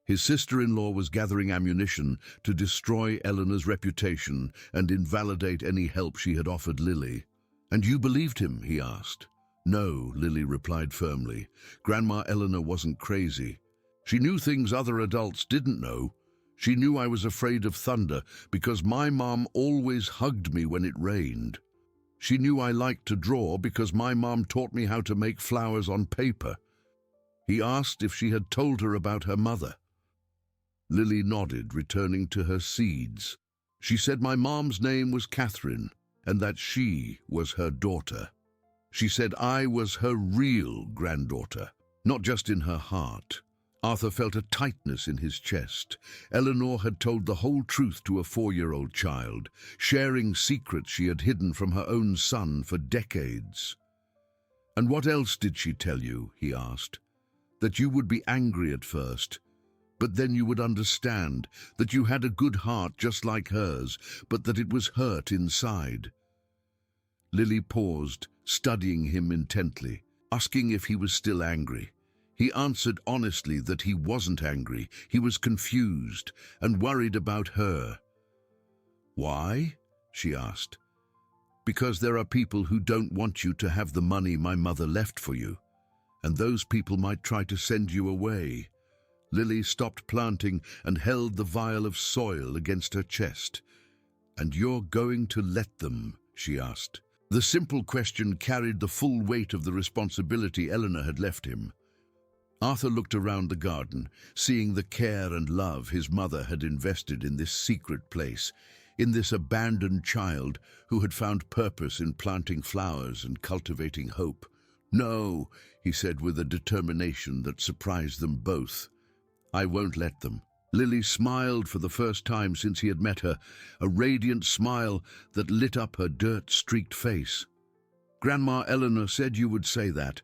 His sister-in-law was gathering ammunition to destroy Eleanor's reputation and invalidate any help she had offered Lily. "And you believed him?" he asked. "No," Lily replied firmly. "Grandma Eleanor wasn't crazy. She knew things other adults didn't know. She knew I was afraid of thunder because my mom always hugged me when it rained. She knew I liked to draw because my mom taught me how to make flowers on paper." He asked if she had told her about her mother. Lily nodded, returning to her seeds. She said my mom's name was Catherine, and that she was her daughter. She said I was her real granddaughter, not just in her heart. Arthur felt a tightness in his chest. Eleanor had told the whole truth to a 4-year-old child, sharing secrets she had hidden from her own son for decades. "And what else did she tell you?" he asked. "That you would be angry at first, but then you would understand, that you had a good heart just like hers, but that it was hurt inside." Lily paused, studying him intently, asking if he was still angry. He answered honestly that he wasn't angry. He was confused and worried about her. "Why?" she asked. "Because there are people who don't want you to have the money my mother left for you, and those people might try to send you away." Lily stopped planting and held the vial of soil against her chest. "And you're going to let them?" she asked. The simple question carried the full weight of the responsibility Eleanor had left him. Arthur looked around the garden, seeing the care and love his mother had invested in this secret place, in this abandoned child who had found purpose in planting flowers and cultivating hope. "No," he said with a determination that surprised them both. "I won't let them." Lily smiled for the first time since he had met her, a radiant smile that lit up her dirt-streaked face. "Grandma Eleanor said you would say that.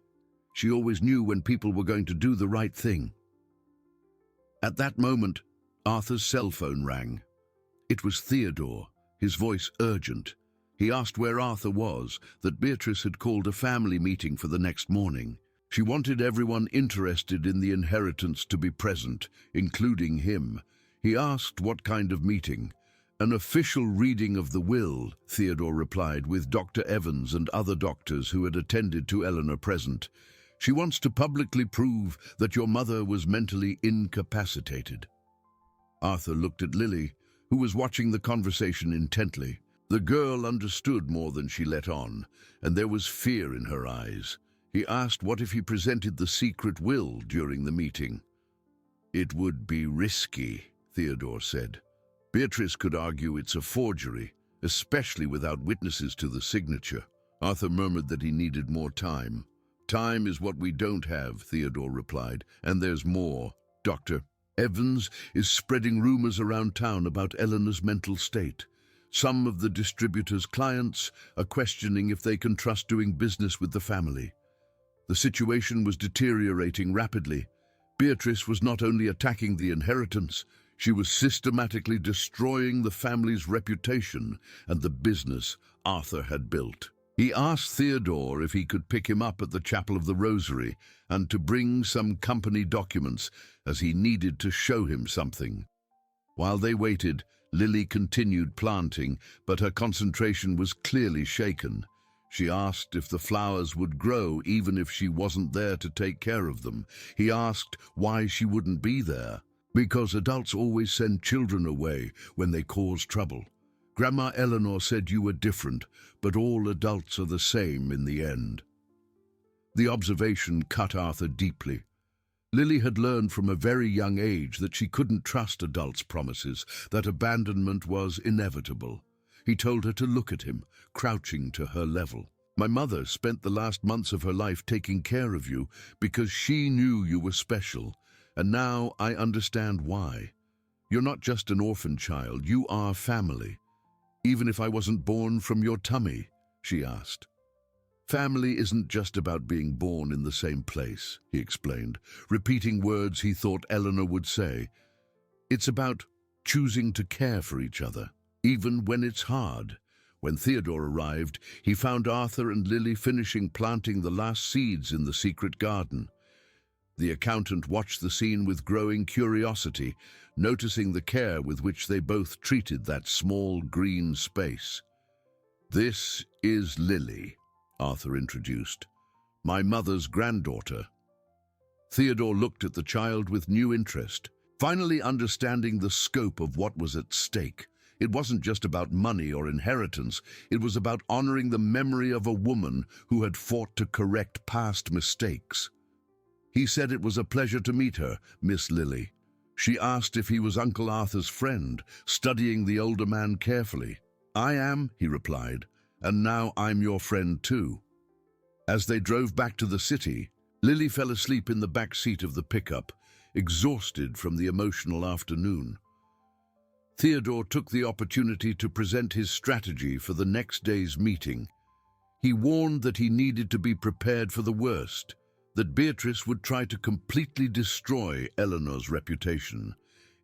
She always knew when people were going to do the right thing." At that moment, Arthur's cell phone rang. It was Theodore, his voice urgent. He asked where Arthur was, that Beatrice had called a family meeting for the next morning. She wanted everyone interested in the inheritance to be present, including him. He asked what kind of meeting. "An official reading of the will," Theodore replied, with Dr. Evans and other doctors who had attended to Eleanor present. "She wants to publicly prove that your mother was mentally incapacitated." Arthur looked at Lily, who was watching the conversation intently. The girl understood more than she let on, and there was fear in her eyes. He asked what if he presented the secret will during the meeting. It would be risky, Theodore said. Beatrice could argue it's a forgery, especially without witnesses to the signature. Arthur murmured that he needed more time. Time is what we don't have, Theodore replied, and there's more. Dr. Evans is spreading rumors around town about Eleanor's mental state. Some of the distributor's clients are questioning if they can trust doing business with the family. The situation was deteriorating rapidly. Beatrice was not only attacking the inheritance, she was systematically destroying the family's reputation and the business Arthur had built. He asked Theodore if he could pick him up at the Chapel of the Rosary and to bring some company documents, as he needed to show him something. While they waited, Lily continued planting, but her concentration was clearly shaken. She asked if the flowers would grow even if she wasn't there to take care of them. He asked why she wouldn't be there. Because adults always send children away when they cause trouble. Grandma Eleanor said you were different, but all adults are the same in the end. The observation cut Arthur deeply. Lily had learned from a very young age that she couldn't trust adults' promises, that abandonment was inevitable. He told her to look at him, crouching to her level. My mother spent the last months of her life taking care of you because she knew you were special, and now I understand why. You're not just an orphan child, you are family. Even if I wasn't born from your tummy, she asked. Family isn't just about being born in the same place, he explained, repeating words he thought Eleanor would say. It's about choosing to care for each other, even when it's hard. When Theodore arrived, he found Arthur and Lily finishing planting the last seeds in the secret garden. The accountant watched the scene with growing curiosity, noticing the care with which they both treated that small green space. This is Lily, Arthur introduced, my mother's granddaughter. Theodore looked at the child with new interest, finally understanding the scope of what was at stake. It wasn't just about money or inheritance, it was about honoring the memory of a woman who had fought to correct past mistakes. He said it was a pleasure to meet her, Miss Lily. She asked if he was Uncle Arthur's friend, studying the older man carefully. I am, he replied, and now I'm your friend too. As they drove back to the city, Lily fell asleep in the back seat of the pickup, exhausted from the emotional afternoon. Theodore took the opportunity to present his strategy for the next day's meeting. He warned that he needed to be prepared for the worst, that Beatrice would try to completely destroy Eleanor's reputation.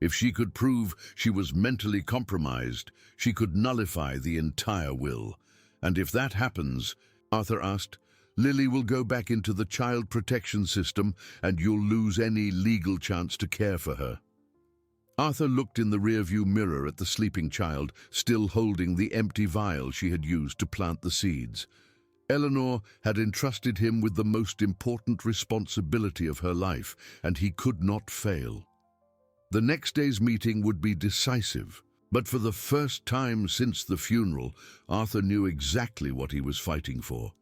If she could prove she was mentally compromised, she could nullify the entire will. And if that happens, Arthur asked, Lily will go back into the child protection system and you'll lose any legal chance to care for her. Arthur looked in the rearview mirror at the sleeping child, still holding the empty vial she had used to plant the seeds. Eleanor had entrusted him with the most important responsibility of her life, and he could not fail. The next day's meeting would be decisive, but for the first time since the funeral, Arthur knew exactly what he was fighting for.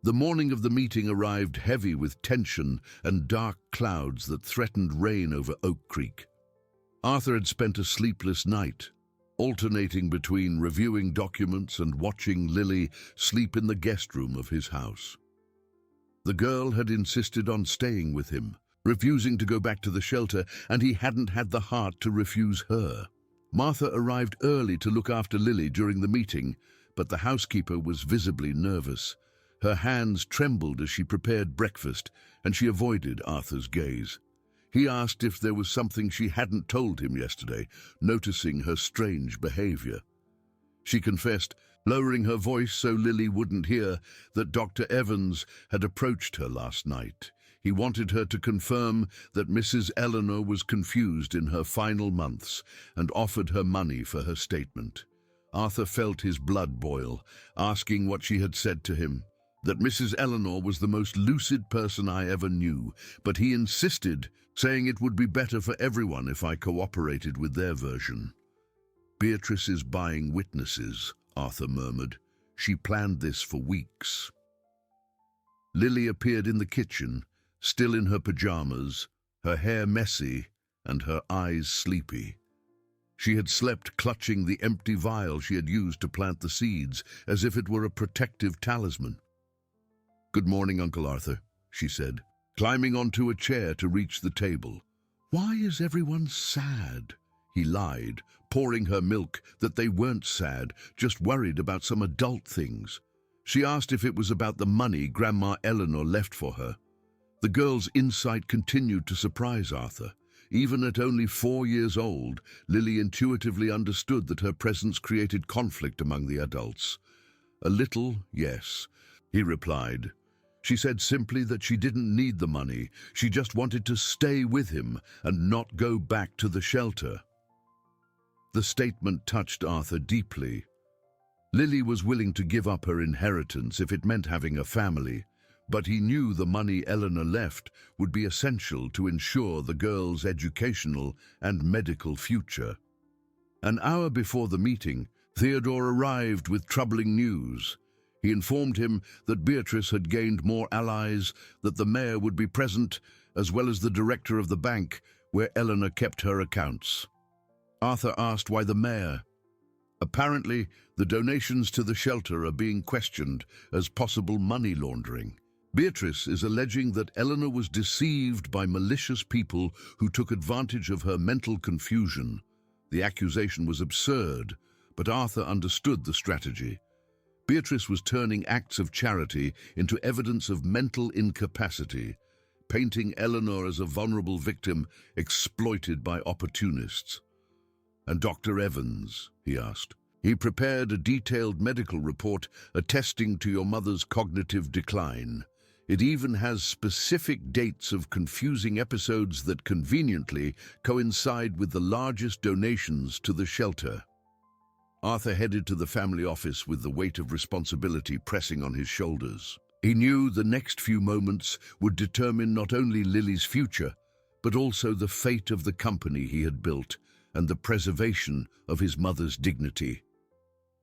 The morning of the meeting arrived heavy with tension and dark clouds that threatened rain over Oak Creek. Arthur had spent a sleepless night, alternating between reviewing documents and watching Lily sleep in the guest room of his house. The girl had insisted on staying with him, refusing to go back to the shelter, and he hadn't had the heart to refuse her. Martha arrived early to look after Lily during the meeting, but the housekeeper was visibly nervous. Her hands trembled as she prepared breakfast, and she avoided Arthur's gaze. He asked if there was something she hadn't told him yesterday, noticing her strange behavior. She confessed, lowering her voice so Lily wouldn't hear, that Dr. Evans had approached her last night. He wanted her to confirm that Mrs. Eleanor was confused in her final months and offered her money for her statement. Arthur felt his blood boil, asking what she had said to him. That Mrs. Eleanor was the most lucid person I ever knew, but he insisted, saying it would be better for everyone if I cooperated with their version. Beatrice is buying witnesses, Arthur murmured. She planned this for weeks. Lily appeared in the kitchen, still in her pajamas, her hair messy and her eyes sleepy. She had slept clutching the empty vial she had used to plant the seeds, as if it were a protective talisman. "Good morning, Uncle Arthur," she said, climbing onto a chair to reach the table. "Why is everyone sad?" He lied, pouring her milk, that they weren't sad, just worried about some adult things. She asked if it was about the money Grandma Eleanor left for her. The girl's insight continued to surprise Arthur. Even at only 4 years old, Lily intuitively understood that her presence created conflict among the adults. "A little, yes," he replied. She said simply that she didn't need the money. She just wanted to stay with him and not go back to the shelter. The statement touched Arthur deeply. Lily was willing to give up her inheritance if it meant having a family, but he knew the money Eleanor left would be essential to ensure the girl's educational and medical future. An hour before the meeting, Theodore arrived with troubling news. He informed him that Beatrice had gained more allies, that the mayor would be present, as well as the director of the bank, where Eleanor kept her accounts. Arthur asked why the mayor. Apparently, the donations to the shelter are being questioned as possible money laundering. Beatrice is alleging that Eleanor was deceived by malicious people who took advantage of her mental confusion. The accusation was absurd, but Arthur understood the strategy. Beatrice was turning acts of charity into evidence of mental incapacity, painting Eleanor as a vulnerable victim exploited by opportunists. "And Dr. Evans?" he asked. "He prepared a detailed medical report attesting to your mother's cognitive decline. It even has specific dates of confusing episodes that conveniently coincide with the largest donations to the shelter." Arthur headed to the family office with the weight of responsibility pressing on his shoulders. He knew the next few moments would determine not only Lily's future, but also the fate of the company he had built and the preservation of his mother's dignity.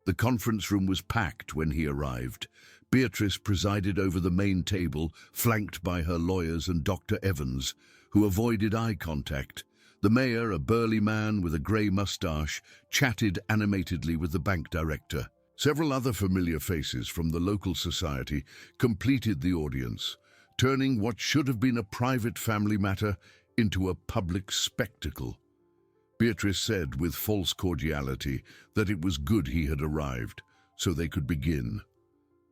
The conference room was packed when he arrived. Beatrice presided over the main table, flanked by her lawyers and Dr. Evans, who avoided eye contact. The mayor, a burly man with a grey mustache, chatted animatedly with the bank director. Several other familiar faces from the local society completed the audience, turning what should have been a private family matter into a public spectacle. Beatrice said with false cordiality that it was good he had arrived, so they could begin.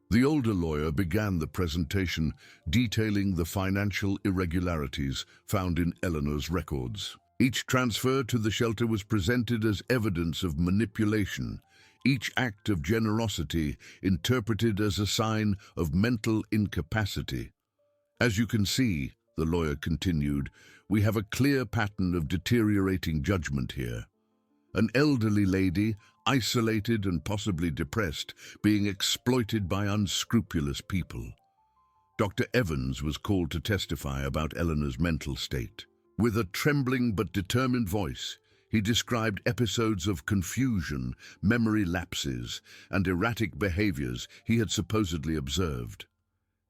The older lawyer began the presentation, detailing the financial irregularities found in Eleanor's records. Each transfer to the shelter was presented as evidence of manipulation, each act of generosity interpreted as a sign of mental incapacity. "As you can see," the lawyer continued, "we have a clear pattern of deteriorating judgment here. An elderly lady, isolated and possibly depressed, being exploited by unscrupulous people." Dr. Evans was called to testify about Eleanor's mental state. With a trembling but determined voice, he described episodes of confusion, memory lapses, and erratic behaviors he had supposedly observed.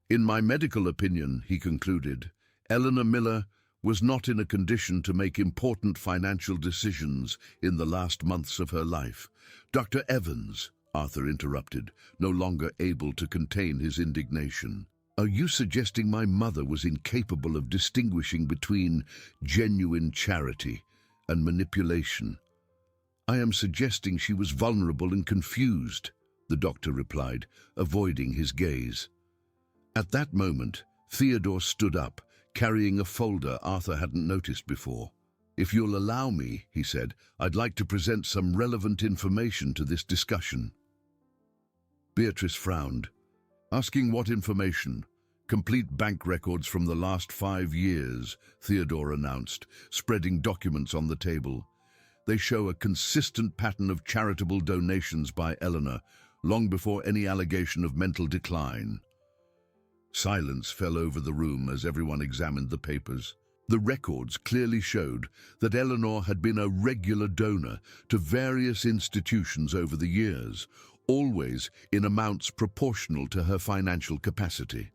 "In my medical opinion," he concluded, "Eleanor Miller was not in a condition to make important financial decisions in the last months of her life." "Dr. Evans," Arthur interrupted, no longer able to contain his indignation. "Are you suggesting my mother was incapable of distinguishing between genuine charity and manipulation?" "I am suggesting she was vulnerable and confused," the doctor replied, avoiding his gaze. At that moment, Theodore stood up, carrying a folder Arthur hadn't noticed before. "If you'll allow me," he said, "I'd like to present some relevant information to this discussion." Beatrice frowned. "Asking what information?" "Complete bank records from the last 5 years, Theodore announced, spreading documents on the table. "They show a consistent pattern of charitable donations by Eleanor, long before any allegation of mental decline." Silence fell over the room as everyone examined the papers. The records clearly showed that Eleanor had been a regular donor to various institutions over the years, always in amounts proportional to her financial capacity.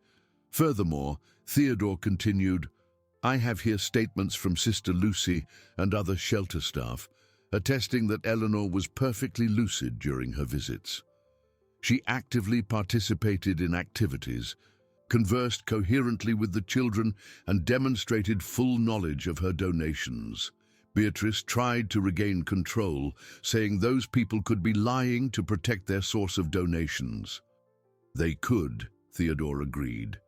Furthermore, Theodore continued, I have here statements from Sister Lucy and other shelter staff attesting that Eleanor was perfectly lucid during her visits. She actively participated in activities, conversed coherently with the children, and demonstrated full knowledge of her donations. Beatrice tried to regain control, saying those people could be lying to protect their source of donations. They could, Theodore agreed.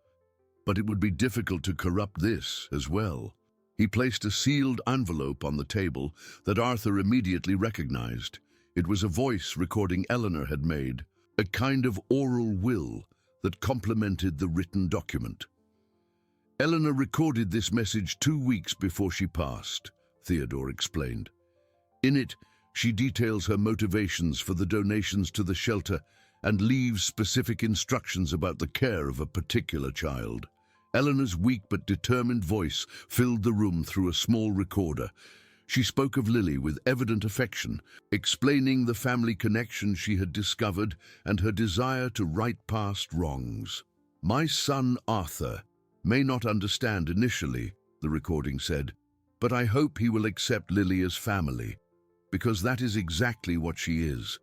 But it would be difficult to corrupt this as well. He placed a sealed envelope on the table that Arthur immediately recognized. It was a voice recording Eleanor had made, a kind of oral will that complemented the written document. Eleanor recorded this message 2 weeks before she passed, Theodore explained. In it, she details her motivations for the donations to the shelter and leaves specific instructions about the care of a particular child. Eleanor's weak but determined voice filled the room through a small recorder. She spoke of Lily with evident affection, explaining the family connection she had discovered and her desire to right past wrongs. "My son Arthur may not understand initially," the recording said, "but I hope he will accept Lily as family, because that is exactly what she is.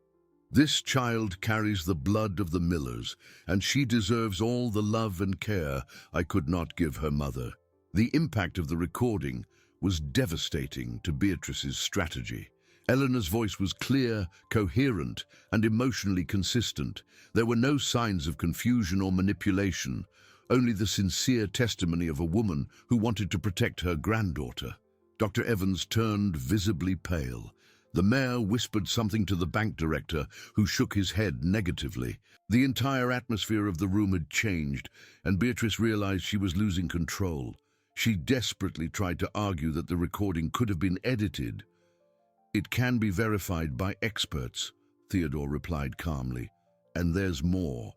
This child carries the blood of the Millers, and she deserves all the love and care I could not give her mother." The impact of the recording was devastating to Beatrice's strategy. Eleanor's voice was clear, coherent, and emotionally consistent. There were no signs of confusion or manipulation, only the sincere testimony of a woman who wanted to protect her granddaughter. Dr. Evans turned visibly pale. The mayor whispered something to the bank director, who shook his head negatively. The entire atmosphere of the room had changed, and Beatrice realized she was losing control. She desperately tried to argue that the recording could have been edited. "It can be verified by experts," Theodore replied calmly, "and there's more."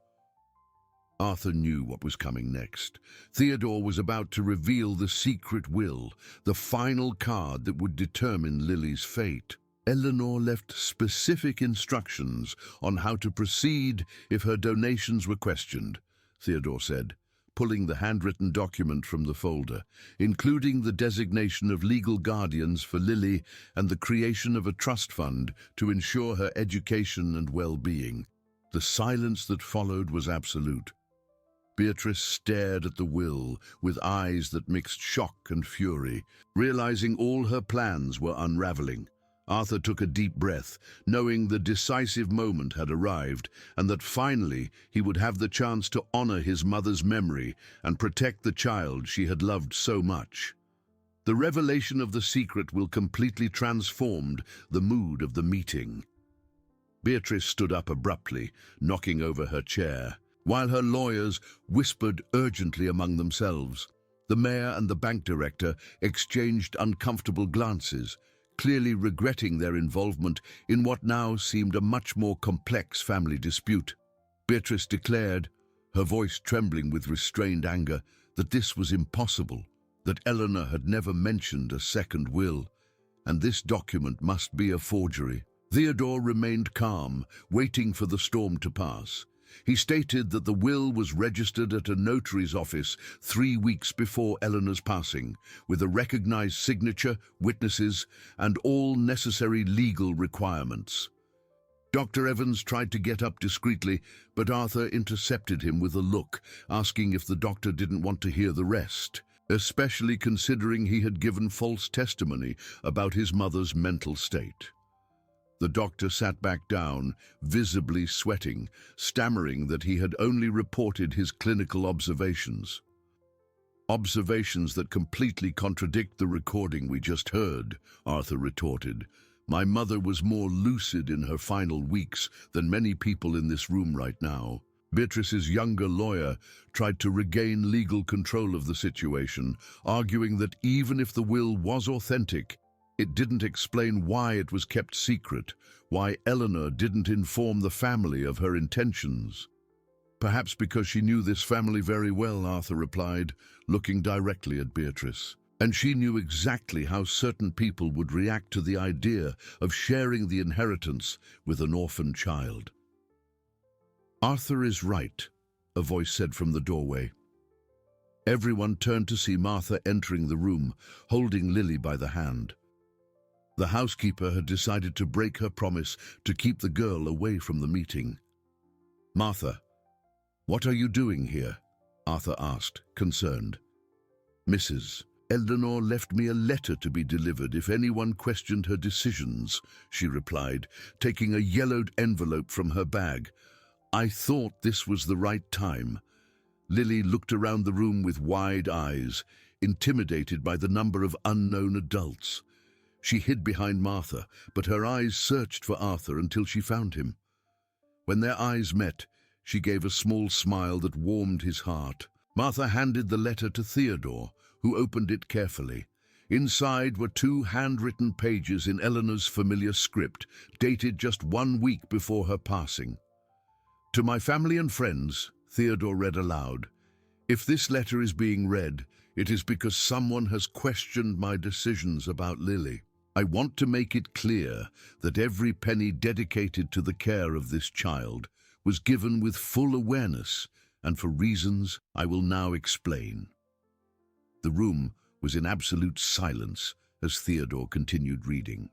Arthur knew what was coming next. Theodore was about to reveal the secret will, the final card that would determine Lily's fate. Eleanor left specific instructions on how to proceed if her donations were questioned, Theodore said, pulling the handwritten document from the folder, including the designation of legal guardians for Lily and the creation of a trust fund to ensure her education and well-being. The silence that followed was absolute. Beatrice stared at the will with eyes that mixed shock and fury, realizing all her plans were unraveling. Arthur took a deep breath, knowing the decisive moment had arrived and that finally he would have the chance to honor his mother's memory and protect the child she had loved so much. The revelation of the secret will completely transformed the mood of the meeting. Beatrice stood up abruptly, knocking over her chair, while her lawyers whispered urgently among themselves. The mayor and the bank director exchanged uncomfortable glances, clearly regretting their involvement in what now seemed a much more complex family dispute. Beatrice declared, her voice trembling with restrained anger, that this was impossible, that Eleanor had never mentioned a second will, and this document must be a forgery. Theodore remained calm, waiting for the storm to pass. He stated that the will was registered at a notary's office 3 weeks before Eleanor's passing, with a recognized signature, witnesses, and all necessary legal requirements. Dr. Evans tried to get up discreetly, but Arthur intercepted him with a look, asking if the doctor didn't want to hear the rest, especially considering he had given false testimony about his mother's mental state. The doctor sat back down, visibly sweating, stammering that he had only reported his clinical observations. "Observations that completely contradict the recording we just heard," Arthur retorted. "My mother was more lucid in her final weeks than many people in this room right now." Beatrice's younger lawyer tried to regain legal control of the situation, arguing that even if the will was authentic, it didn't explain why it was kept secret, why Eleanor didn't inform the family of her intentions. "Perhaps because she knew this family very well," Arthur replied, looking directly at Beatrice. "And she knew exactly how certain people would react to the idea of sharing the inheritance with an orphan child." "Arthur is right," a voice said from the doorway. Everyone turned to see Martha entering the room, holding Lily by the hand. The housekeeper had decided to break her promise to keep the girl away from the meeting. "Martha, what are you doing here?" Arthur asked, concerned. "Mrs. Eleanor left me a letter to be delivered if anyone questioned her decisions," she replied, taking a yellowed envelope from her bag. "I thought this was the right time." Lily looked around the room with wide eyes, intimidated by the number of unknown adults. She hid behind Martha, but her eyes searched for Arthur until she found him. When their eyes met, she gave a small smile that warmed his heart. Martha handed the letter to Theodore, who opened it carefully. Inside were 2 handwritten pages in Eleanor's familiar script, dated just 1 week before her passing. "To my family and friends," Theodore read aloud, "if this letter is being read, it is because someone has questioned my decisions about Lily. I want to make it clear that every penny dedicated to the care of this child was given with full awareness and for reasons I will now explain." The room was in absolute silence as Theodore continued reading.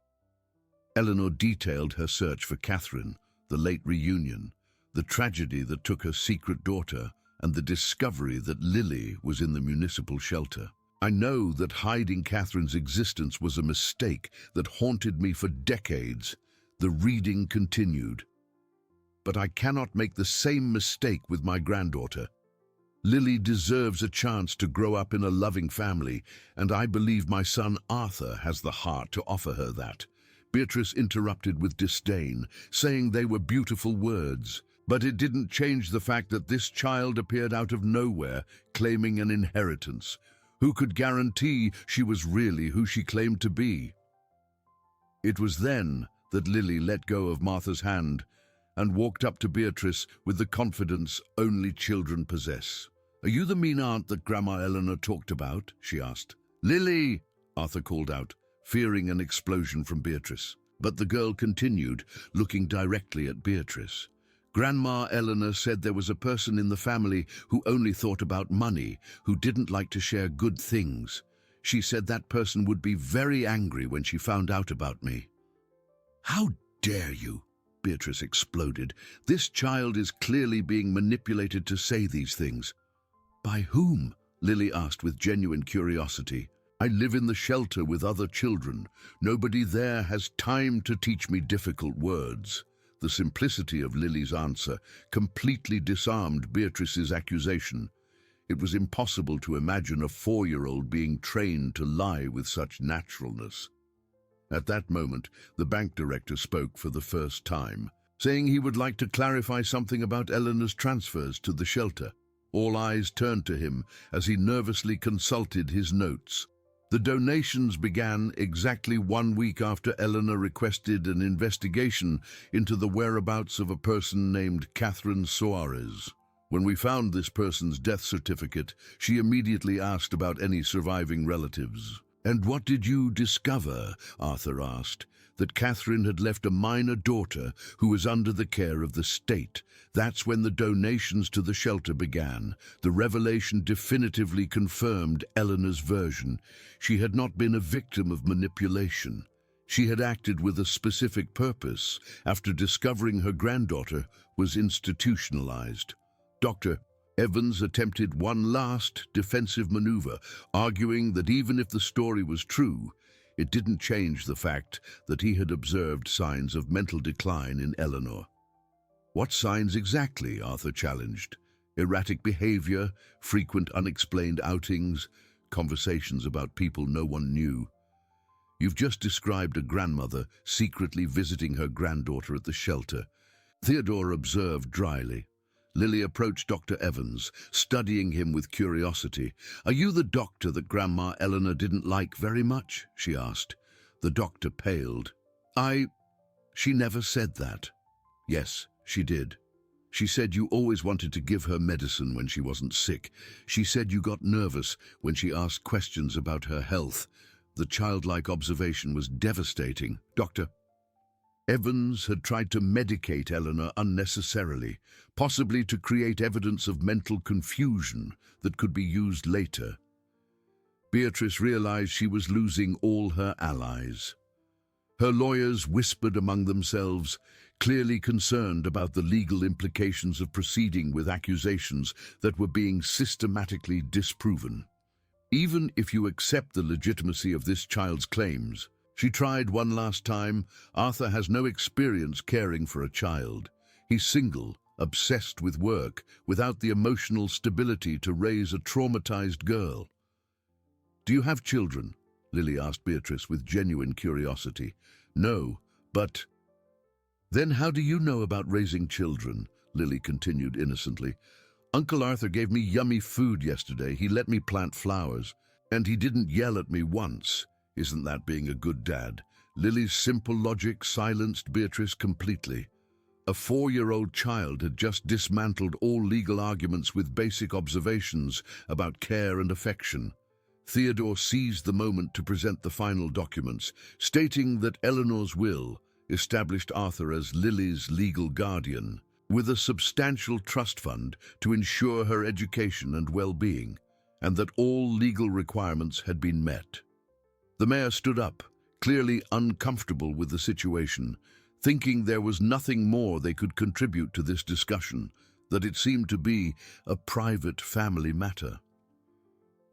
Eleanor detailed her search for Catherine, the late reunion, the tragedy that took her secret daughter, and the discovery that Lily was in the municipal shelter. "I know that hiding Catherine's existence was a mistake that haunted me for decades," the reading continued. "But I cannot make the same mistake with my granddaughter. Lily deserves a chance to grow up in a loving family, and I believe my son Arthur has the heart to offer her that." Beatrice interrupted with disdain, saying they were beautiful words. But it didn't change the fact that this child appeared out of nowhere, claiming an inheritance. Who could guarantee she was really who she claimed to be? It was then that Lily let go of Martha's hand and walked up to Beatrice with the confidence only children possess. "Are you the mean aunt that Grandma Eleanor talked about?" she asked. "Lily!" Arthur called out, fearing an explosion from Beatrice. But the girl continued, looking directly at Beatrice. "Grandma Eleanor said there was a person in the family who only thought about money, who didn't like to share good things. She said that person would be very angry when she found out about me." "How dare you?" Beatrice exploded. "This child is clearly being manipulated to say these things." "By whom?" Lily asked with genuine curiosity. "I live in the shelter with other children. Nobody there has time to teach me difficult words." The simplicity of Lily's answer completely disarmed Beatrice's accusation. It was impossible to imagine a 4-year-old being trained to lie with such naturalness. At that moment, the bank director spoke for the first time, saying he would like to clarify something about Eleanor's transfers to the shelter. All eyes turned to him as he nervously consulted his notes. The donations began exactly 1 week after Eleanor requested an investigation into the whereabouts of a person named Catherine Soares. When we found this person's death certificate, she immediately asked about any surviving relatives. "And what did you discover?" Arthur asked. "That Catherine had left a minor daughter who was under the care of the state. That's when the donations to the shelter began. The revelation definitively confirmed Eleanor's version. She had not been a victim of manipulation. She had acted with a specific purpose after discovering her granddaughter was institutionalized." Dr. Evans attempted one last defensive maneuver, arguing that even if the story was true, it didn't change the fact that he had observed signs of mental decline in Eleanor. "What signs exactly?" Arthur challenged. "Erratic behavior, frequent unexplained outings, conversations about people no one knew." "You've just described a grandmother secretly visiting her granddaughter at the shelter," Theodore observed dryly. Lily approached Dr. Evans, studying him with curiosity. "Are you the doctor that Grandma Eleanor didn't like very much?" she asked. The doctor paled. She never said that." "Yes, she did. She said you always wanted to give her medicine when she wasn't sick. She said you got nervous when she asked questions about her health. The childlike observation was devastating." "Doctor, Evans had tried to medicate Eleanor unnecessarily, possibly to create evidence of mental confusion that could be used later. Beatrice realized she was losing all her allies. Her lawyers whispered among themselves, clearly concerned about the legal implications of proceeding with accusations that were being systematically disproven. Even if you accept the legitimacy of this child's claims, she tried one last time, Arthur has no experience caring for a child. He's single, obsessed with work, without the emotional stability to raise a traumatized girl. Do you have children? Lily asked Beatrice with genuine curiosity. No, but... Then how do you know about raising children? Lily continued innocently. Uncle Arthur gave me yummy food yesterday. He let me plant flowers, and he didn't yell at me once. Isn't that being a good dad? Lily's simple logic silenced Beatrice completely. A 4-year-old child had just dismantled all legal arguments with basic observations about care and affection. Theodore seized the moment to present the final documents, stating that Eleanor's will established Arthur as Lily's legal guardian, with a substantial trust fund to ensure her education and well-being, and that all legal requirements had been met. The mayor stood up, clearly uncomfortable with the situation, thinking there was nothing more they could contribute to this discussion, that it seemed to be a private family matter.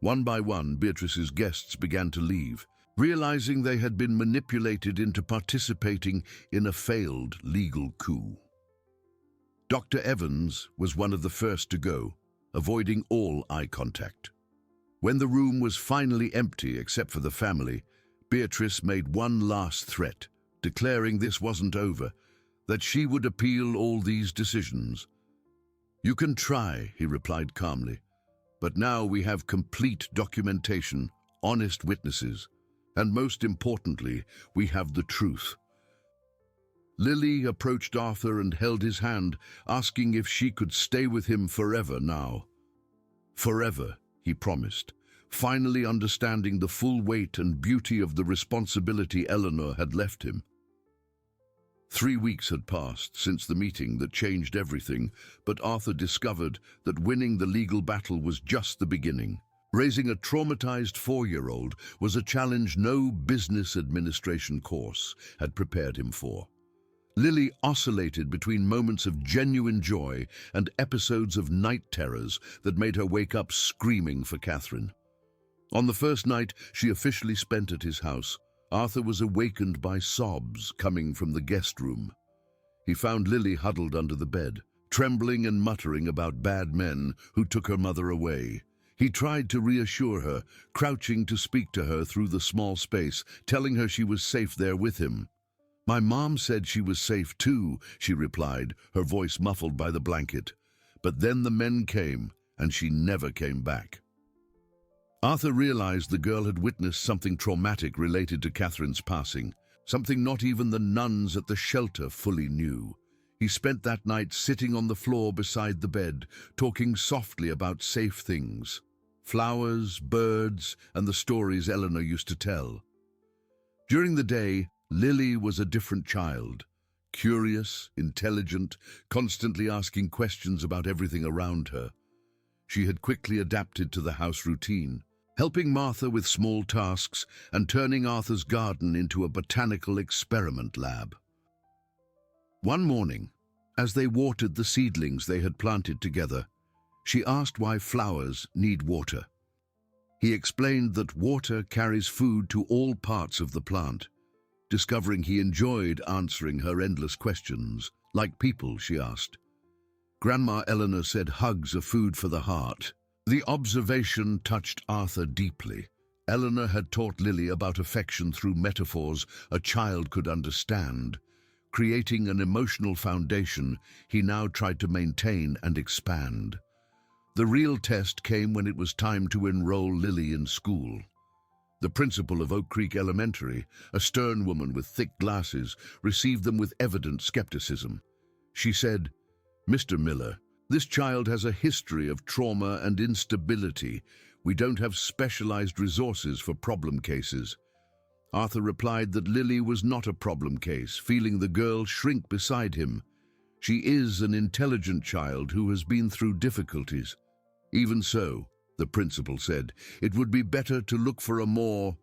One by one, Beatrice's guests began to leave, realizing they had been manipulated into participating in a failed legal coup. Dr. Evans was one of the first to go, avoiding all eye contact. When the room was finally empty except for the family, Beatrice made one last threat, declaring this wasn't over, that she would appeal all these decisions. "You can try," he replied calmly, "but now we have complete documentation, honest witnesses, and most importantly, we have the truth." Lily approached Arthur and held his hand, asking if she could stay with him forever now. "Forever," he promised, finally understanding the full weight and beauty of the responsibility Eleanor had left him. 3 weeks had passed since the meeting that changed everything, but Arthur discovered that winning the legal battle was just the beginning. Raising a traumatized 4-year-old was a challenge no business administration course had prepared him for. Lily oscillated between moments of genuine joy and episodes of night terrors that made her wake up screaming for Catherine. On the first night she officially spent at his house, Arthur was awakened by sobs coming from the guest room. He found Lily huddled under the bed, trembling and muttering about bad men who took her mother away. He tried to reassure her, crouching to speak to her through the small space, telling her she was safe there with him. "My mom said she was safe too," she replied, her voice muffled by the blanket. But then the men came, and she never came back. Arthur realized the girl had witnessed something traumatic related to Catherine's passing, something not even the nuns at the shelter fully knew. He spent that night sitting on the floor beside the bed, talking softly about safe things, flowers, birds, and the stories Eleanor used to tell. During the day, Lily was a different child, curious, intelligent, constantly asking questions about everything around her. She had quickly adapted to the house routine, helping Martha with small tasks and turning Arthur's garden into a botanical experiment lab. One morning, as they watered the seedlings they had planted together, she asked why flowers need water. He explained that water carries food to all parts of the plant, discovering he enjoyed answering her endless questions. "Like people?" she asked. Grandma Eleanor said hugs are food for the heart. The observation touched Arthur deeply. Eleanor had taught Lily about affection through metaphors a child could understand. Creating an emotional foundation, he now tried to maintain and expand. The real test came when it was time to enroll Lily in school. The principal of Oak Creek Elementary, a stern woman with thick glasses, received them with evident skepticism. She said, "Mr. Miller, this child has a history of trauma and instability. We don't have specialized resources for problem cases." Arthur replied that Lily was not a problem case, feeling the girl shrink beside him. She is an intelligent child who has been through difficulties. Even so, the principal said, it would be better to look for a more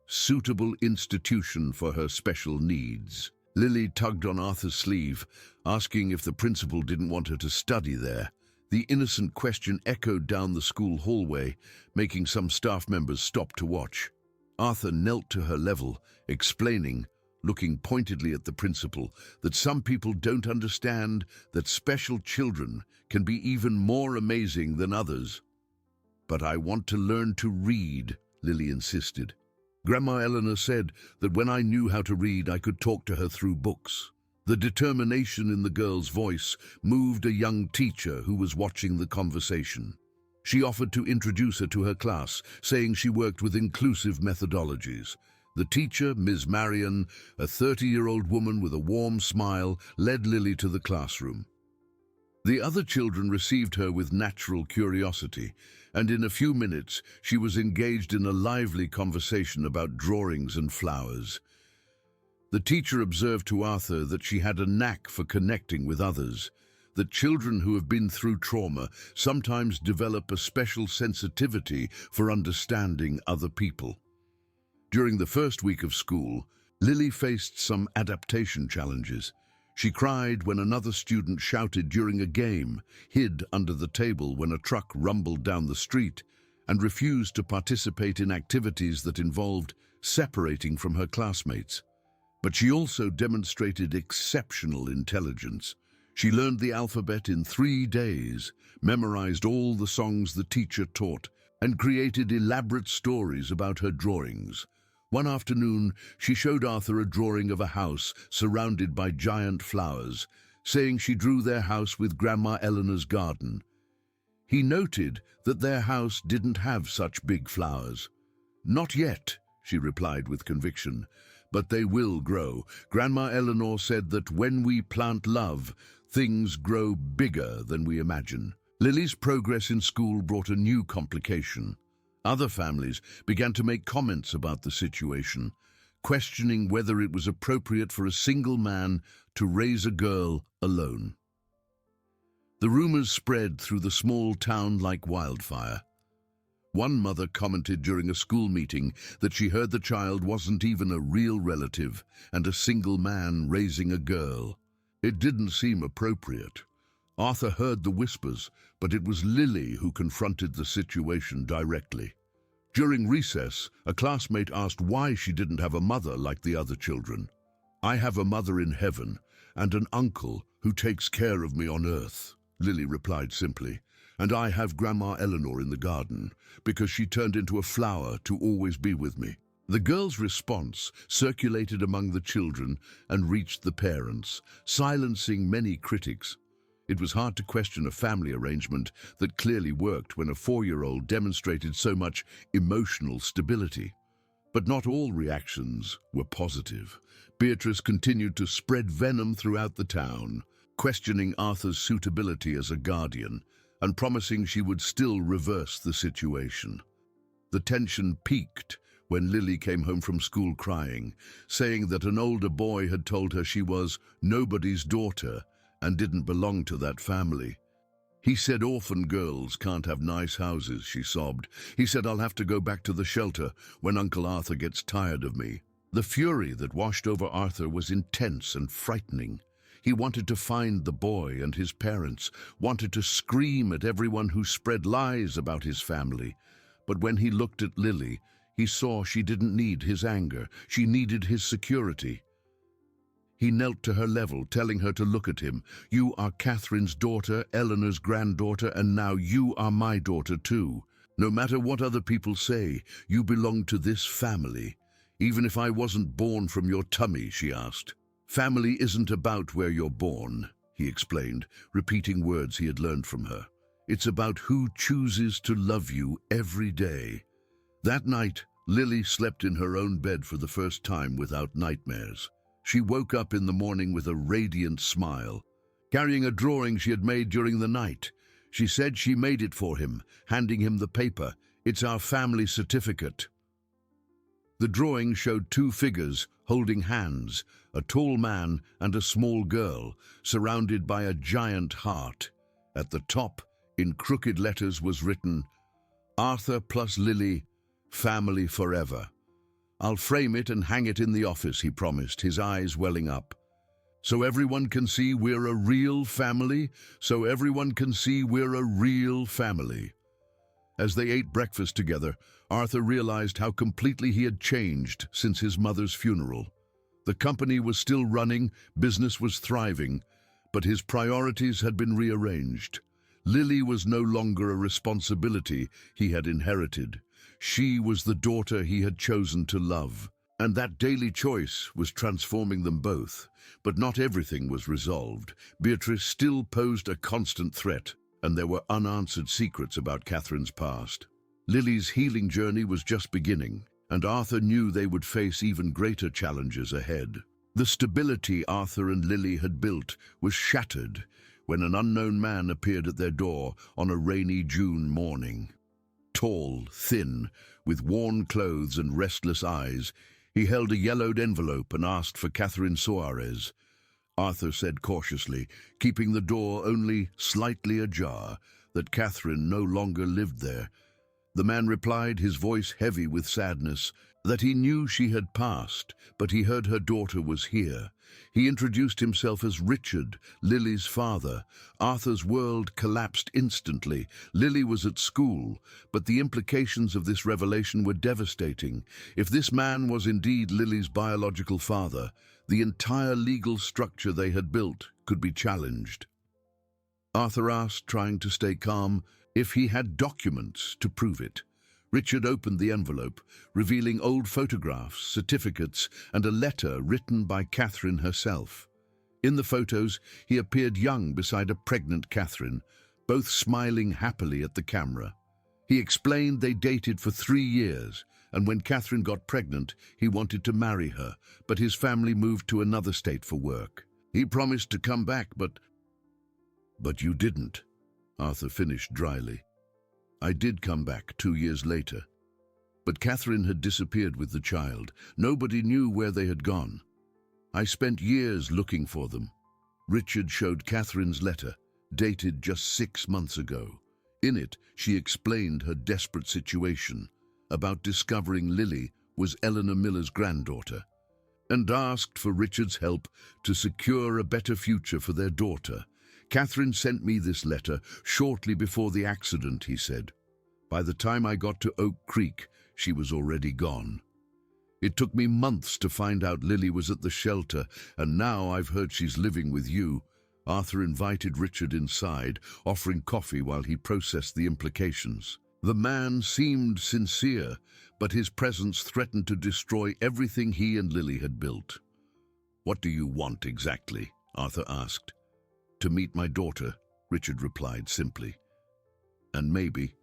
suitable institution for her special needs. Lily tugged on Arthur's sleeve, asking if the principal didn't want her to study there. The innocent question echoed down the school hallway, making some staff members stop to watch. Arthur knelt to her level, explaining, looking pointedly at the principal, that some people don't understand that special children can be even more amazing than others. But I want to learn to read, Lily insisted. Grandma Eleanor said that when I knew how to read, I could talk to her through books. The determination in the girl's voice moved a young teacher who was watching the conversation. She offered to introduce her to her class, saying she worked with inclusive methodologies. The teacher, Ms. Marion, a 30-year-old woman with a warm smile, led Lily to the classroom. The other children received her with natural curiosity, and in a few minutes she was engaged in a lively conversation about drawings and flowers. The teacher observed to Arthur that she had a knack for connecting with others, that children who have been through trauma sometimes develop a special sensitivity for understanding other people. During the first week of school, Lily faced some adaptation challenges. She cried when another student shouted during a game, hid under the table when a truck rumbled down the street, and refused to participate in activities that involved separating from her classmates. But she also demonstrated exceptional intelligence. She learned the alphabet in 3 days, memorized all the songs the teacher taught, and created elaborate stories about her drawings. One afternoon, she showed Arthur a drawing of a house surrounded by giant flowers, saying she drew their house with Grandma Eleanor's garden. He noted that their house didn't have such big flowers. "Not yet," she replied with conviction, "but they will grow. Grandma Eleanor said that when we plant love, things grow bigger than we imagine." Lily's progress in school brought a new complication. Other families began to make comments about the situation, questioning whether it was appropriate for a single man to raise a girl alone. The rumors spread through the small town like wildfire. One mother commented during a school meeting that she heard the child wasn't even a real relative and a single man raising a girl. It didn't seem appropriate. Arthur heard the whispers, but it was Lily who confronted the situation directly. During recess, a classmate asked why she didn't have a mother like the other children. "I have a mother in heaven and an uncle who takes care of me on earth," Lily replied simply. "And I have Grandma Eleanor in the garden because she turned into a flower to always be with me." The girl's response circulated among the children and reached the parents, silencing many critics. It was hard to question a family arrangement that clearly worked when a 4-year-old demonstrated so much emotional stability. But not all reactions were positive. Beatrice continued to spread venom throughout the town, questioning Arthur's suitability as a guardian and promising she would still reverse the situation. The tension peaked when Lily came home from school crying, saying that an older boy had told her she was nobody's daughter and didn't belong to that family. "He said orphan girls can't have nice houses," she sobbed. "He said I'll have to go back to the shelter when Uncle Arthur gets tired of me." The fury that washed over Arthur was intense and frightening. He wanted to find the boy and his parents, wanted to scream at everyone who spread lies about his family. But when he looked at Lily, he saw she didn't need his anger. She needed his security. He knelt to her level, telling her to look at him. "You are Catherine's daughter, Eleanor's granddaughter, and now you are my daughter too. No matter what other people say, you belong to this family. Even if I wasn't born from your tummy," she asked. "Family isn't about where you're born," he explained, repeating words he had learned from her. "It's about who chooses to love you every day." That night, Lily slept in her own bed for the first time without nightmares. She woke up in the morning with a radiant smile, carrying a drawing she had made during the night. She said she made it for him, handing him the paper. "It's our family certificate." The drawing showed two figures holding hands, a tall man and a small girl, surrounded by a giant heart. At the top, in crooked letters, was written, "Arthur plus Lily, family forever." "I'll frame it and hang it in the office," he promised, his eyes welling up. "So everyone can see we're a real family? So everyone can see we're a real family." As they ate breakfast together, Arthur realized how completely he had changed since his mother's funeral. The company was still running, business was thriving, but his priorities had been rearranged. Lily was no longer a responsibility he had inherited. She was the daughter he had chosen to love. And that daily choice was transforming them both. But not everything was resolved. Beatrice still posed a constant threat, and there were unanswered secrets about Catherine's past. Lily's healing journey was just beginning, and Arthur knew they would face even greater challenges ahead. The stability Arthur and Lily had built was shattered when an unknown man appeared at their door on a rainy June morning. Tall, thin, with worn clothes and restless eyes, he held a yellowed envelope and asked for Catherine Suarez. Arthur said cautiously, keeping the door only slightly ajar, that Catherine no longer lived there. The man replied, his voice heavy with sadness, that he knew she had passed, but he heard her daughter was here. He introduced himself as Richard, Lily's father. Arthur's world collapsed instantly. Lily was at school, but the implications of this revelation were devastating. If this man was indeed Lily's biological father, the entire legal structure they had built could be challenged. Arthur asked, trying to stay calm, if he had documents to prove it. Richard opened the envelope, revealing old photographs, certificates, and a letter written by Catherine herself. In the photos, he appeared young beside a pregnant Catherine, both smiling happily at the camera. He explained they dated for 3 years, and when Catherine got pregnant, he wanted to marry her, but his family moved to another state for work. He promised to come back, But you didn't, Arthur finished dryly. I did come back 2 years later. But Catherine had disappeared with the child. Nobody knew where they had gone. I spent years looking for them. Richard showed Catherine's letter, dated just 6 months ago. In it, she explained her desperate situation about discovering Lily was Eleanor Miller's granddaughter, and asked for Richard's help to secure a better future for their daughter. Catherine sent me this letter shortly before the accident, he said. By the time I got to Oak Creek, she was already gone. It took me months to find out Lily was at the shelter, and now I've heard she's living with you. Arthur invited Richard inside, offering coffee while he processed the implications. The man seemed sincere, but his presence threatened to destroy everything he and Lily had built. What do you want exactly? Arthur asked. To meet my daughter, Richard replied simply. And maybe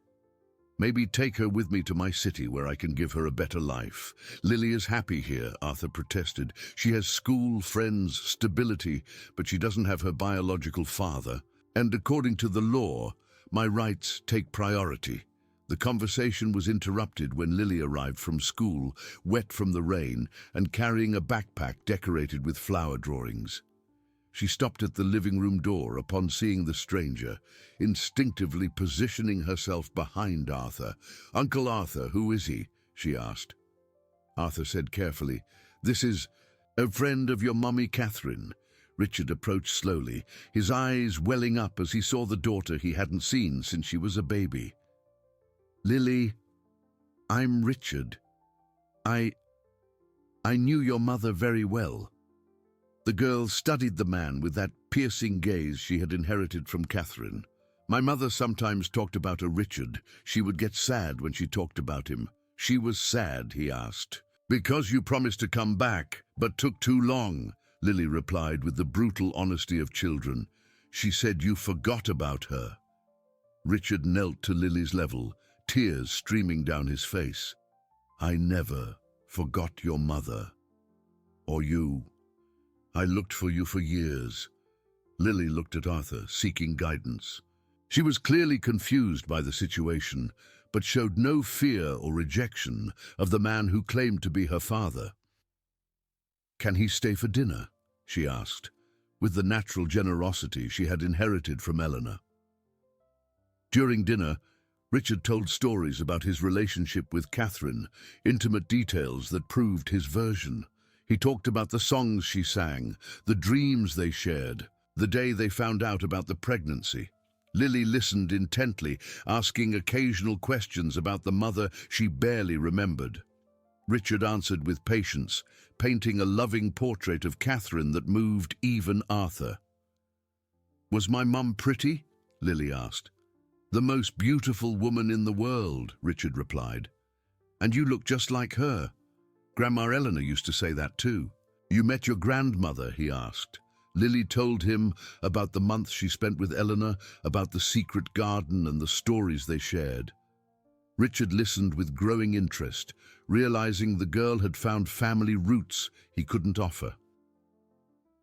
take her with me to my city where I can give her a better life. Lily is happy here, Arthur protested. She has school, friends, stability, but she doesn't have her biological father. And according to the law, my rights take priority. The conversation was interrupted when Lily arrived from school, wet from the rain, and carrying a backpack decorated with flower drawings. She stopped at the living room door upon seeing the stranger, instinctively positioning herself behind Arthur. Uncle Arthur, who is he? She asked. Arthur said carefully, This is a friend of your mummy, Catherine. Richard approached slowly, his eyes welling up as he saw the daughter he hadn't seen since she was a baby. Lily, I'm Richard. I knew your mother very well. The girl studied the man with that piercing gaze she had inherited from Catherine. My mother sometimes talked about a Richard. She would get sad when she talked about him. She was sad, he asked. Because you promised to come back, but took too long, Lily replied with the brutal honesty of children. She said you forgot about her. Richard knelt to Lily's level, tears streaming down his face. I never forgot your mother. Or you. I looked for you for years. Lily looked at Arthur, seeking guidance. She was clearly confused by the situation, but showed no fear or rejection of the man who claimed to be her father. "Can he stay for dinner?" she asked, with the natural generosity she had inherited from Eleanor. During dinner, Richard told stories about his relationship with Catherine, intimate details that proved his version. He talked about the songs she sang, the dreams they shared, the day they found out about the pregnancy. Lily listened intently, asking occasional questions about the mother she barely remembered. Richard answered with patience, painting a loving portrait of Catherine that moved even Arthur. "Was my mum pretty?" Lily asked. "The most beautiful woman in the world," Richard replied. "And you look just like her. Grandma Eleanor used to say that too." "You met your grandmother?" he asked. Lily told him about the month she spent with Eleanor, about the secret garden and the stories they shared. Richard listened with growing interest, realizing the girl had found family roots he couldn't offer.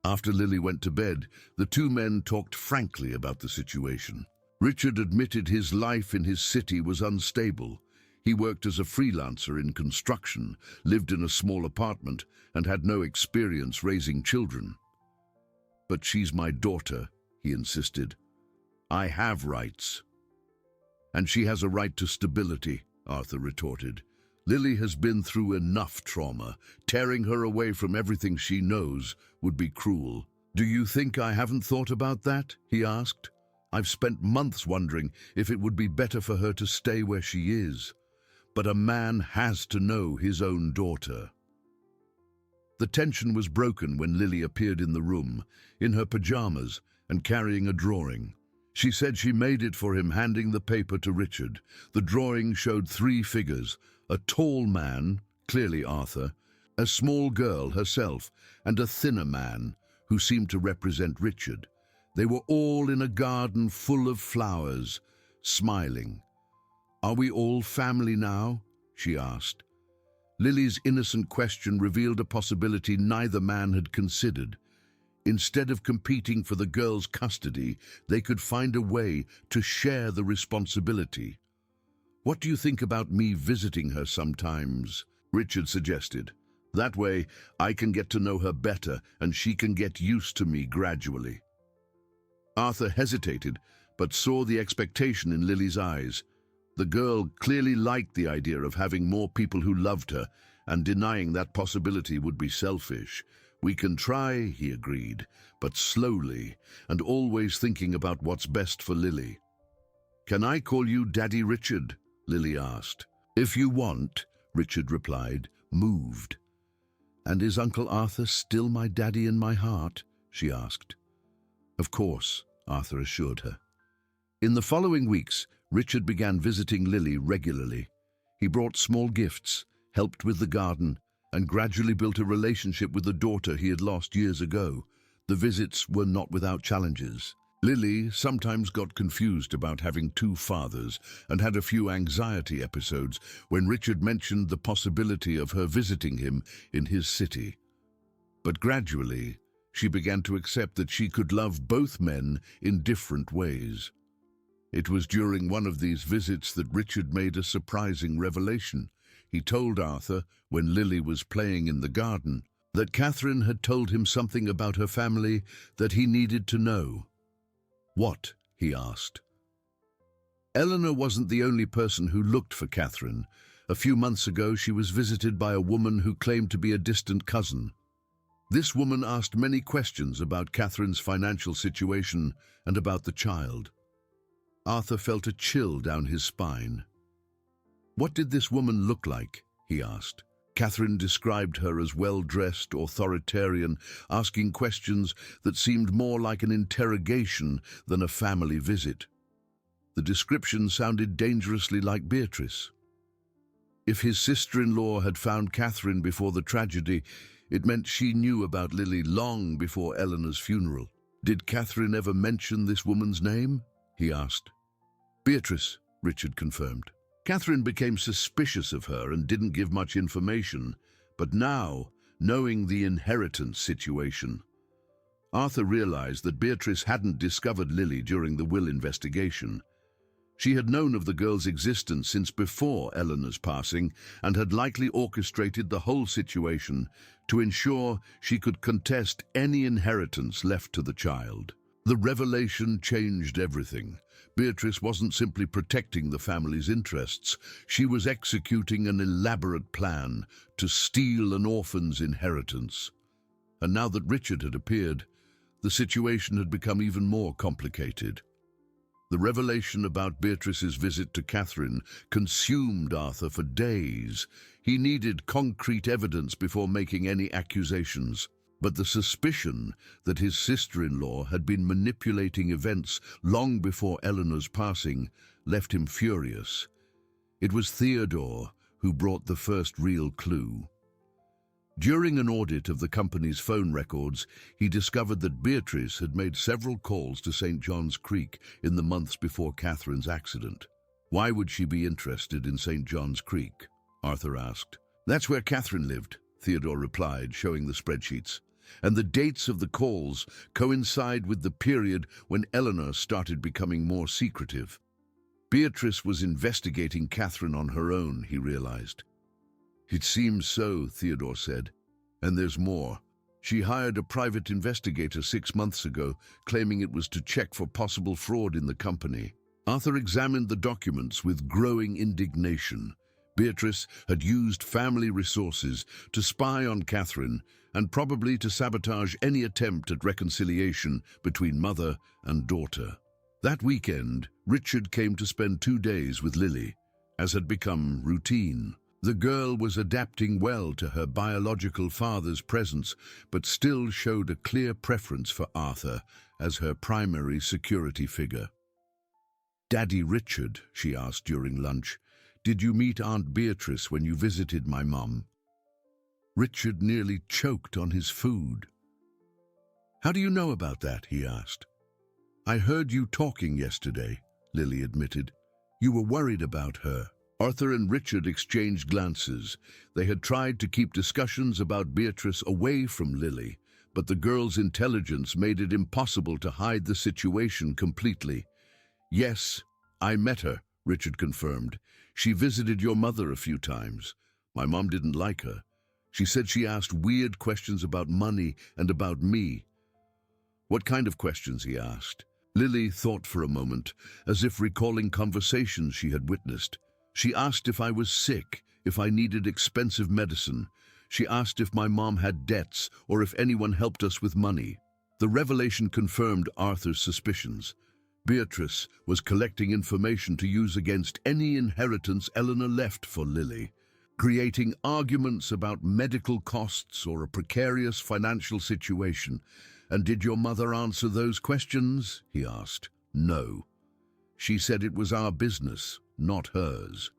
After Lily went to bed, the two men talked frankly about the situation. Richard admitted his life in his city was unstable. He worked as a freelancer in construction, lived in a small apartment, and had no experience raising children. "But she's my daughter," he insisted. "I have rights." "And she has a right to stability," Arthur retorted. "Lily has been through enough trauma. Tearing her away from everything she knows would be cruel." "Do you think I haven't thought about that?" he asked. "I've spent months wondering if it would be better for her to stay where she is. But a man has to know his own daughter." The tension was broken when Lily appeared in the room, in her pajamas and carrying a drawing. She said she made it for him, handing the paper to Richard. The drawing showed three figures: a tall man, clearly Arthur, a small girl, herself, and a thinner man, who seemed to represent Richard. They were all in a garden full of flowers, smiling. "Are we all family now?" she asked. Lily's innocent question revealed a possibility neither man had considered. Instead of competing for the girl's custody, they could find a way to share the responsibility. "What do you think about me visiting her sometimes?" Richard suggested. "That way, I can get to know her better and she can get used to me gradually." Arthur hesitated, but saw the expectation in Lily's eyes. The girl clearly liked the idea of having more people who loved her, and denying that possibility would be selfish. "We can try," he agreed, "but slowly, and always thinking about what's best for Lily." "Can I call you Daddy Richard?" Lily asked. "If you want," Richard replied, moved. "And is Uncle Arthur still my daddy in my heart?" she asked. "Of course," Arthur assured her. In the following weeks, Richard began visiting Lily regularly. He brought small gifts, helped with the garden, and gradually built a relationship with the daughter he had lost years ago. The visits were not without challenges. Lily sometimes got confused about having two fathers and had a few anxiety episodes when Richard mentioned the possibility of her visiting him in his city. But gradually, she began to accept that she could love both men in different ways. It was during one of these visits that Richard made a surprising revelation. He told Arthur, when Lily was playing in the garden, that Catherine had told him something about her family that he needed to know. "What?" he asked. Eleanor wasn't the only person who looked for Catherine. A few months ago, she was visited by a woman who claimed to be a distant cousin. This woman asked many questions about Catherine's financial situation and about the child. Arthur felt a chill down his spine. "What did this woman look like?" he asked. Catherine described her as well-dressed, authoritarian, asking questions that seemed more like an interrogation than a family visit. The description sounded dangerously like Beatrice. If his sister-in-law had found Catherine before the tragedy, it meant she knew about Lily long before Eleanor's funeral. "Did Catherine ever mention this woman's name?" he asked. "Beatrice," Richard confirmed. Catherine became suspicious of her and didn't give much information, but now, knowing the inheritance situation, Arthur realized that Beatrice hadn't discovered Lily during the will investigation. She had known of the girl's existence since before Eleanor's passing and had likely orchestrated the whole situation to ensure she could contest any inheritance left to the child. The revelation changed everything. Beatrice wasn't simply protecting the family's interests, she was executing an elaborate plan to steal an orphan's inheritance. And now that Richard had appeared, the situation had become even more complicated. The revelation about Beatrice's visit to Catherine consumed Arthur for days. He needed concrete evidence before making any accusations. But the suspicion that his sister-in-law had been manipulating events long before Eleanor's passing left him furious. It was Theodore who brought the first real clue. During an audit of the company's phone records, he discovered that Beatrice had made several calls to St. John's Creek in the months before Catherine's accident. Why would she be interested in St. John's Creek? Arthur asked. That's where Catherine lived, Theodore replied, showing the spreadsheets. And the dates of the calls coincide with the period when Eleanor started becoming more secretive. Beatrice was investigating Catherine on her own, he realized. It seems so, Theodore said. And there's more. She hired a private investigator 6 months ago, claiming it was to check for possible fraud in the company. Arthur examined the documents with growing indignation. Beatrice had used family resources to spy on Catherine and probably to sabotage any attempt at reconciliation between mother and daughter. That weekend, Richard came to spend 2 days with Lily, as had become routine. The girl was adapting well to her biological father's presence, but still showed a clear preference for Arthur as her primary security figure. "Daddy Richard," she asked during lunch, "did you meet Aunt Beatrice when you visited my mum?" Richard nearly choked on his food. "How do you know about that?" he asked. "I heard you talking yesterday," Lily admitted. "You were worried about her." Arthur and Richard exchanged glances. They had tried to keep discussions about Beatrice away from Lily, but the girl's intelligence made it impossible to hide the situation completely. "Yes, I met her," Richard confirmed. "She visited your mother a few times. My mom didn't like her. She said she asked weird questions about money and about me." "What kind of questions?" he asked. Lily thought for a moment, as if recalling conversations she had witnessed. "She asked if I was sick, if I needed expensive medicine. She asked if my mom had debts or if anyone helped us with money." The revelation confirmed Arthur's suspicions. Beatrice was collecting information to use against any inheritance Eleanor left for Lily, creating arguments about medical costs or a precarious financial situation. "And did your mother answer those questions?" he asked. "No. She said it was our business, not hers."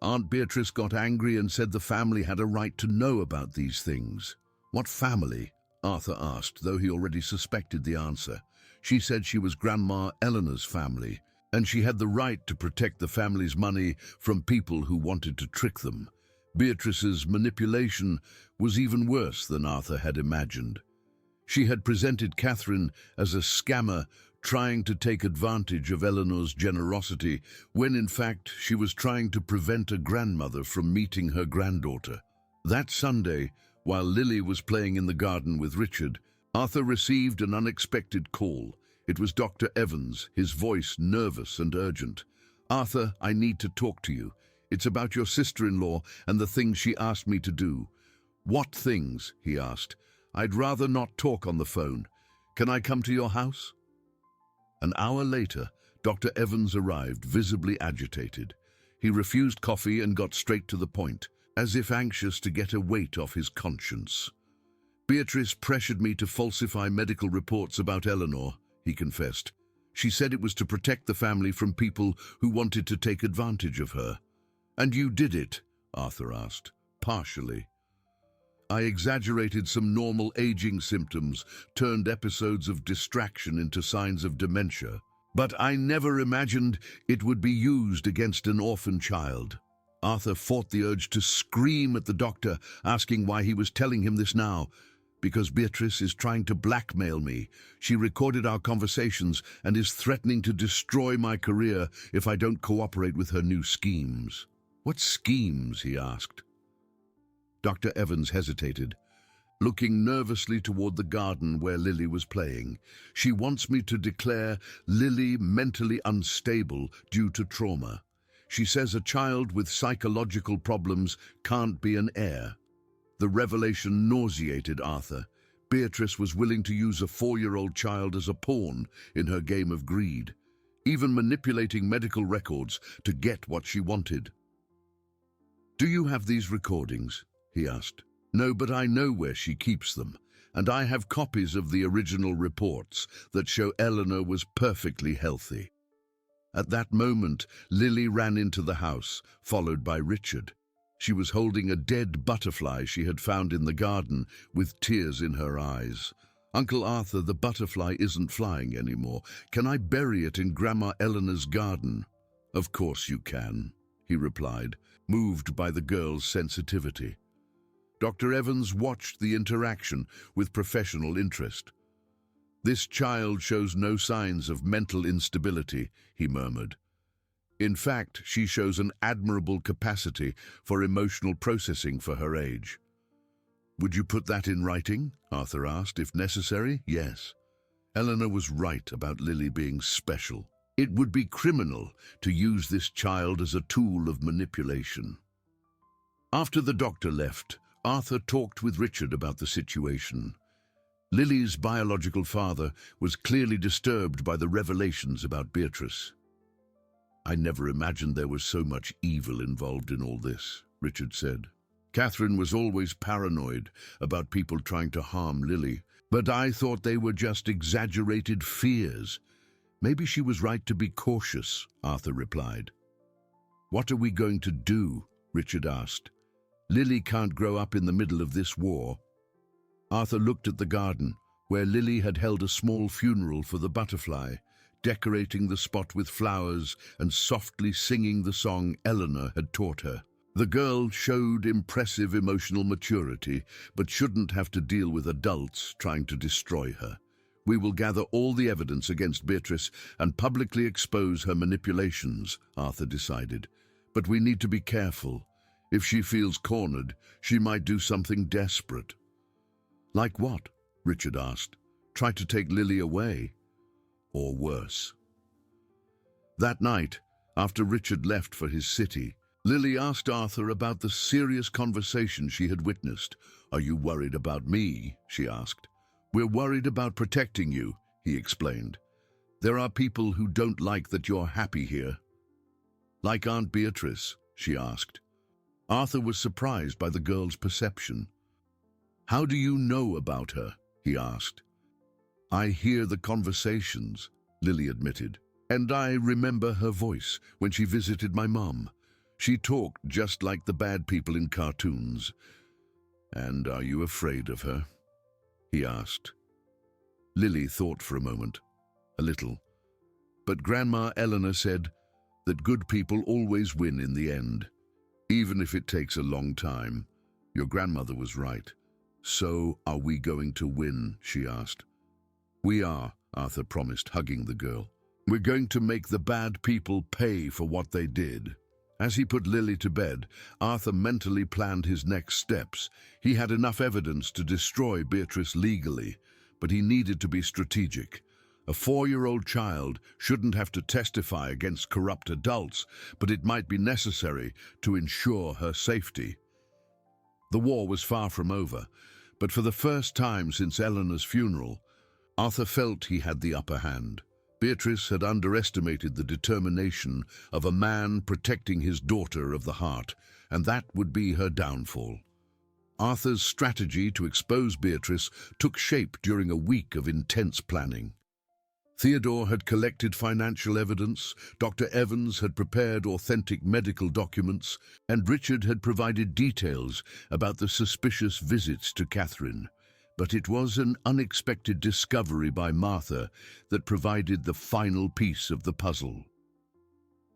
Aunt Beatrice got angry and said the family had a right to know about these things. "What family?" Arthur asked, though he already suspected the answer. "She said she was Grandma Eleanor's family, and she had the right to protect the family's money from people who wanted to trick them." Beatrice's manipulation was even worse than Arthur had imagined. She had presented Catherine as a scammer trying to take advantage of Eleanor's generosity, when in fact she was trying to prevent a grandmother from meeting her granddaughter. That Sunday, while Lily was playing in the garden with Richard, Arthur received an unexpected call. It was Dr. Evans, his voice nervous and urgent. "Arthur, I need to talk to you. It's about your sister-in-law and the things she asked me to do." "What things?" he asked. "I'd rather not talk on the phone. Can I come to your house?" An hour later, Dr. Evans arrived, visibly agitated. He refused coffee and got straight to the point, as if anxious to get a weight off his conscience. "Beatrice pressured me to falsify medical reports about Eleanor," he confessed. "She said it was to protect the family from people who wanted to take advantage of her." "And you did it?" Arthur asked. "Partially. I exaggerated some normal aging symptoms, turned episodes of distraction into signs of dementia. But I never imagined it would be used against an orphan child." Arthur fought the urge to scream at the doctor, asking why he was telling him this now. because Beatrice is trying to blackmail me. She recorded our conversations and is threatening to destroy my career if I don't cooperate with her new schemes." "What schemes?" he asked. Dr. Evans hesitated, looking nervously toward the garden where Lily was playing. "She wants me to declare Lily mentally unstable due to trauma. She says a child with psychological problems can't be an heir." The revelation nauseated Arthur. Beatrice was willing to use a 4-year-old child as a pawn in her game of greed, even manipulating medical records to get what she wanted. "Do you have these recordings?" he asked. "No, but I know where she keeps them, and I have copies of the original reports that show Eleanor was perfectly healthy." At that moment, Lily ran into the house, followed by Richard. She was holding a dead butterfly she had found in the garden, with tears in her eyes. "Uncle Arthur, the butterfly isn't flying anymore. Can I bury it in Grandma Eleanor's garden?" "Of course you can," he replied, moved by the girl's sensitivity. Dr. Evans watched the interaction with professional interest. "This child shows no signs of mental instability," he murmured. "In fact, she shows an admirable capacity for emotional processing for her age." "Would you put that in writing?" Arthur asked. "If necessary, yes." Eleanor was right about Lily being special. It would be criminal to use this child as a tool of manipulation. After the doctor left, Arthur talked with Richard about the situation. Lily's biological father was clearly disturbed by the revelations about Beatrice. "I never imagined there was so much evil involved in all this," Richard said. "Catherine was always paranoid about people trying to harm Lily, but I thought they were just exaggerated fears." "Maybe she was right to be cautious," Arthur replied. "What are we going to do?" Richard asked. "Lily can't grow up in the middle of this war." Arthur looked at the garden, where Lily had held a small funeral for the butterfly, decorating the spot with flowers and softly singing the song Eleanor had taught her. The girl showed impressive emotional maturity, but shouldn't have to deal with adults trying to destroy her. "We will gather all the evidence against Beatrice and publicly expose her manipulations," Arthur decided. "But we need to be careful. If she feels cornered, she might do something desperate." "Like what?" Richard asked. "Try to take Lily away? Or worse?" That night, after Richard left for his city, Lily asked Arthur about the serious conversation she had witnessed. "Are you worried about me?" she asked. "We're worried about protecting you," he explained. "There are people who don't like that you're happy here." "Like Aunt Beatrice?" she asked. Arthur was surprised by the girl's perception. "How do you know about her?" he asked. "I hear the conversations," Lily admitted. "And I remember her voice when she visited my mom. She talked just like the bad people in cartoons." "And are you afraid of her?" he asked. Lily thought for a moment. A little. "But Grandma Eleanor said that good people always win in the end, even if it takes a long time. Your grandmother was right." "So, are we going to win?" she asked. "We are," Arthur promised, hugging the girl. "We're going to make the bad people pay for what they did." As he put Lily to bed, Arthur mentally planned his next steps. He had enough evidence to destroy Beatrice legally, but he needed to be strategic. A 4-year-old child shouldn't have to testify against corrupt adults, but it might be necessary to ensure her safety. The war was far from over, but for the first time since Eleanor's funeral, Arthur felt he had the upper hand. Beatrice had underestimated the determination of a man protecting his daughter of the heart, and that would be her downfall. Arthur's strategy to expose Beatrice took shape during a week of intense planning. Theodore had collected financial evidence, Dr. Evans had prepared authentic medical documents, and Richard had provided details about the suspicious visits to Catherine. But it was an unexpected discovery by Martha that provided the final piece of the puzzle.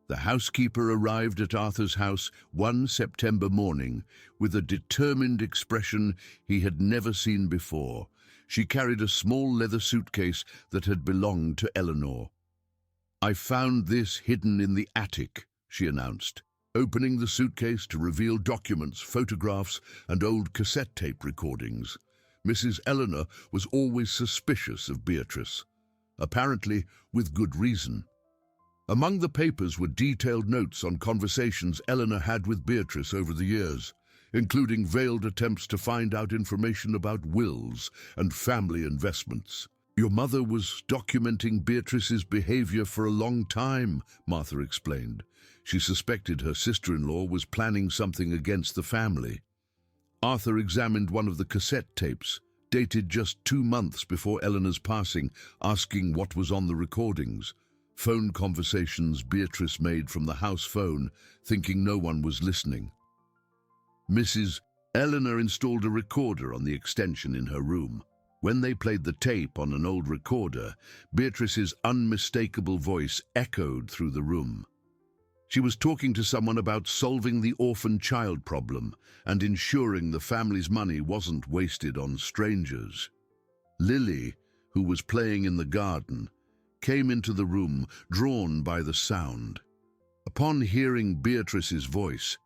The housekeeper arrived at Arthur's house one September morning with a determined expression he had never seen before. She carried a small leather suitcase that had belonged to Eleanor. "I found this hidden in the attic," she announced, opening the suitcase to reveal documents, photographs, and old cassette tape recordings. Mrs. Eleanor was always suspicious of Beatrice, apparently with good reason. Among the papers were detailed notes on conversations Eleanor had with Beatrice over the years, including veiled attempts to find out information about wills and family investments. "Your mother was documenting Beatrice's behavior for a long time," Martha explained. She suspected her sister-in-law was planning something against the family. Arthur examined one of the cassette tapes, dated just 2 months before Eleanor's passing, asking what was on the recordings. Phone conversations Beatrice made from the house phone, thinking no one was listening. Mrs. Eleanor installed a recorder on the extension in her room. When they played the tape on an old recorder, Beatrice's unmistakable voice echoed through the room. She was talking to someone about solving the orphan child problem and ensuring the family's money wasn't wasted on strangers. Lily, who was playing in the garden, came into the room, drawn by the sound. Upon hearing Beatrice's voice,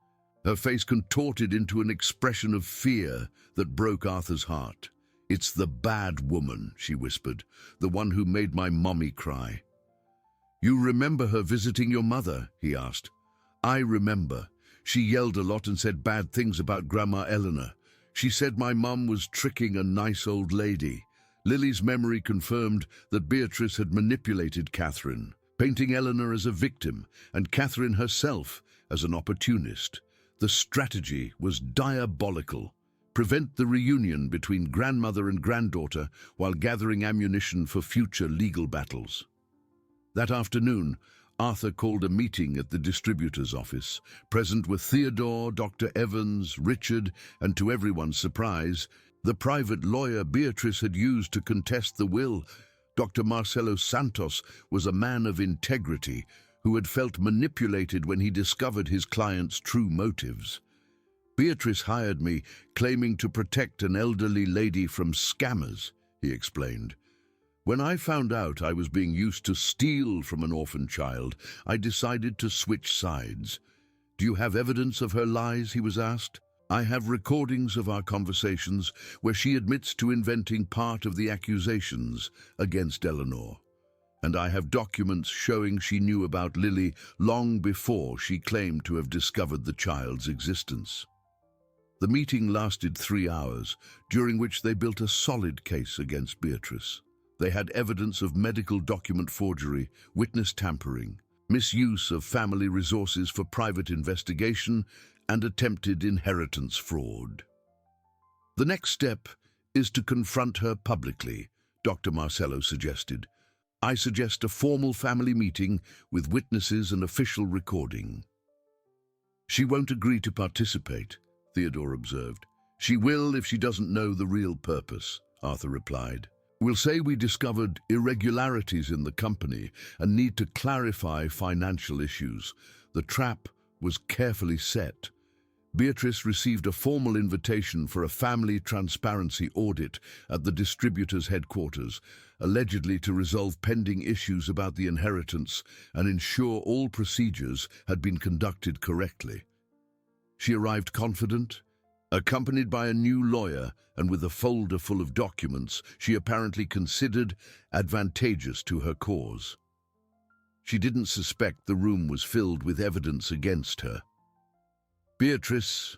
her face contorted into an expression of fear that broke Arthur's heart. "It's the bad woman," she whispered, "the one who made my mommy cry." "You remember her visiting your mother?" he asked. "I remember. She yelled a lot and said bad things about Grandma Eleanor. She said my mum was tricking a nice old lady." Lily's memory confirmed that Beatrice had manipulated Catherine, painting Eleanor as a victim and Catherine herself as an opportunist. The strategy was diabolical: prevent the reunion between grandmother and granddaughter while gathering ammunition for future legal battles. That afternoon, Arthur called a meeting at the distributor's office. Present were Theodore, Dr. Evans, Richard, and to everyone's surprise, the private lawyer Beatrice had used to contest the will. Dr. Marcelo Santos was a man of integrity who had felt manipulated when he discovered his client's true motives. "Beatrice hired me, claiming to protect an elderly lady from scammers," he explained. "When I found out I was being used to steal from an orphan child, I decided to switch sides." "Do you have evidence of her lies?" he was asked. "I have recordings of our conversations where she admits to inventing part of the accusations against Eleanor. And I have documents showing she knew about Lily long before she claimed to have discovered the child's existence." The meeting lasted 3 hours, during which they built a solid case against Beatrice. They had evidence of medical document forgery, witness tampering, misuse of family resources for private investigation, and attempted inheritance fraud. "The next step is to confront her publicly," Dr. Marcelo suggested. "I suggest a formal family meeting with witnesses and official recording." "She won't agree to participate," Theodore observed. "She will if she doesn't know the real purpose," Arthur replied. "We'll say we discovered irregularities in the company and need to clarify financial issues. The trap was carefully set. Beatrice received a formal invitation for a family transparency audit at the distributor's headquarters, allegedly to resolve pending issues about the inheritance and ensure all procedures had been conducted correctly. She arrived confident, accompanied by a new lawyer and with a folder full of documents she apparently considered advantageous to her cause. She didn't suspect the room was filled with evidence against her. "Beatrice,"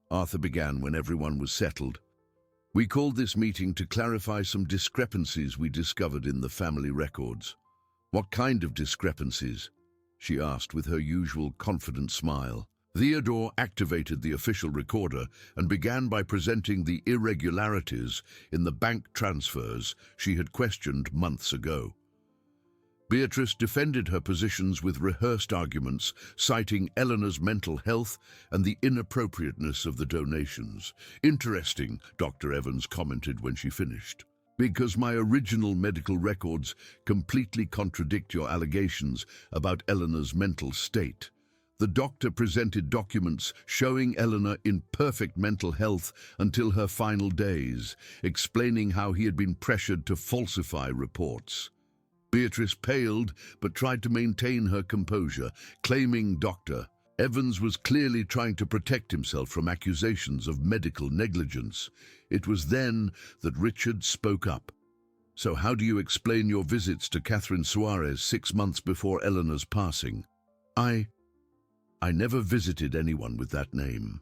Arthur began when everyone was settled, "we called this meeting to clarify some discrepancies we discovered in the family records." "What kind of discrepancies?" she asked with her usual confident smile. Theodore activated the official recorder and began by presenting the irregularities in the bank transfers she had questioned months ago. Beatrice defended her positions with rehearsed arguments, citing Eleanor's mental health and the inappropriateness of the donations. "Interesting," Dr. Evans commented when she finished. Because my original medical records completely contradict your allegations about Eleanor's mental state. The doctor presented documents showing Eleanor in perfect mental health until her final days, explaining how he had been pressured to falsify reports. Beatrice paled but tried to maintain her composure, claiming Dr. Evans was clearly trying to protect himself from accusations of medical negligence. It was then that Richard spoke up. "So how do you explain your visits to Catherine Suarez 6 months before Eleanor's passing?" I never visited anyone with that name."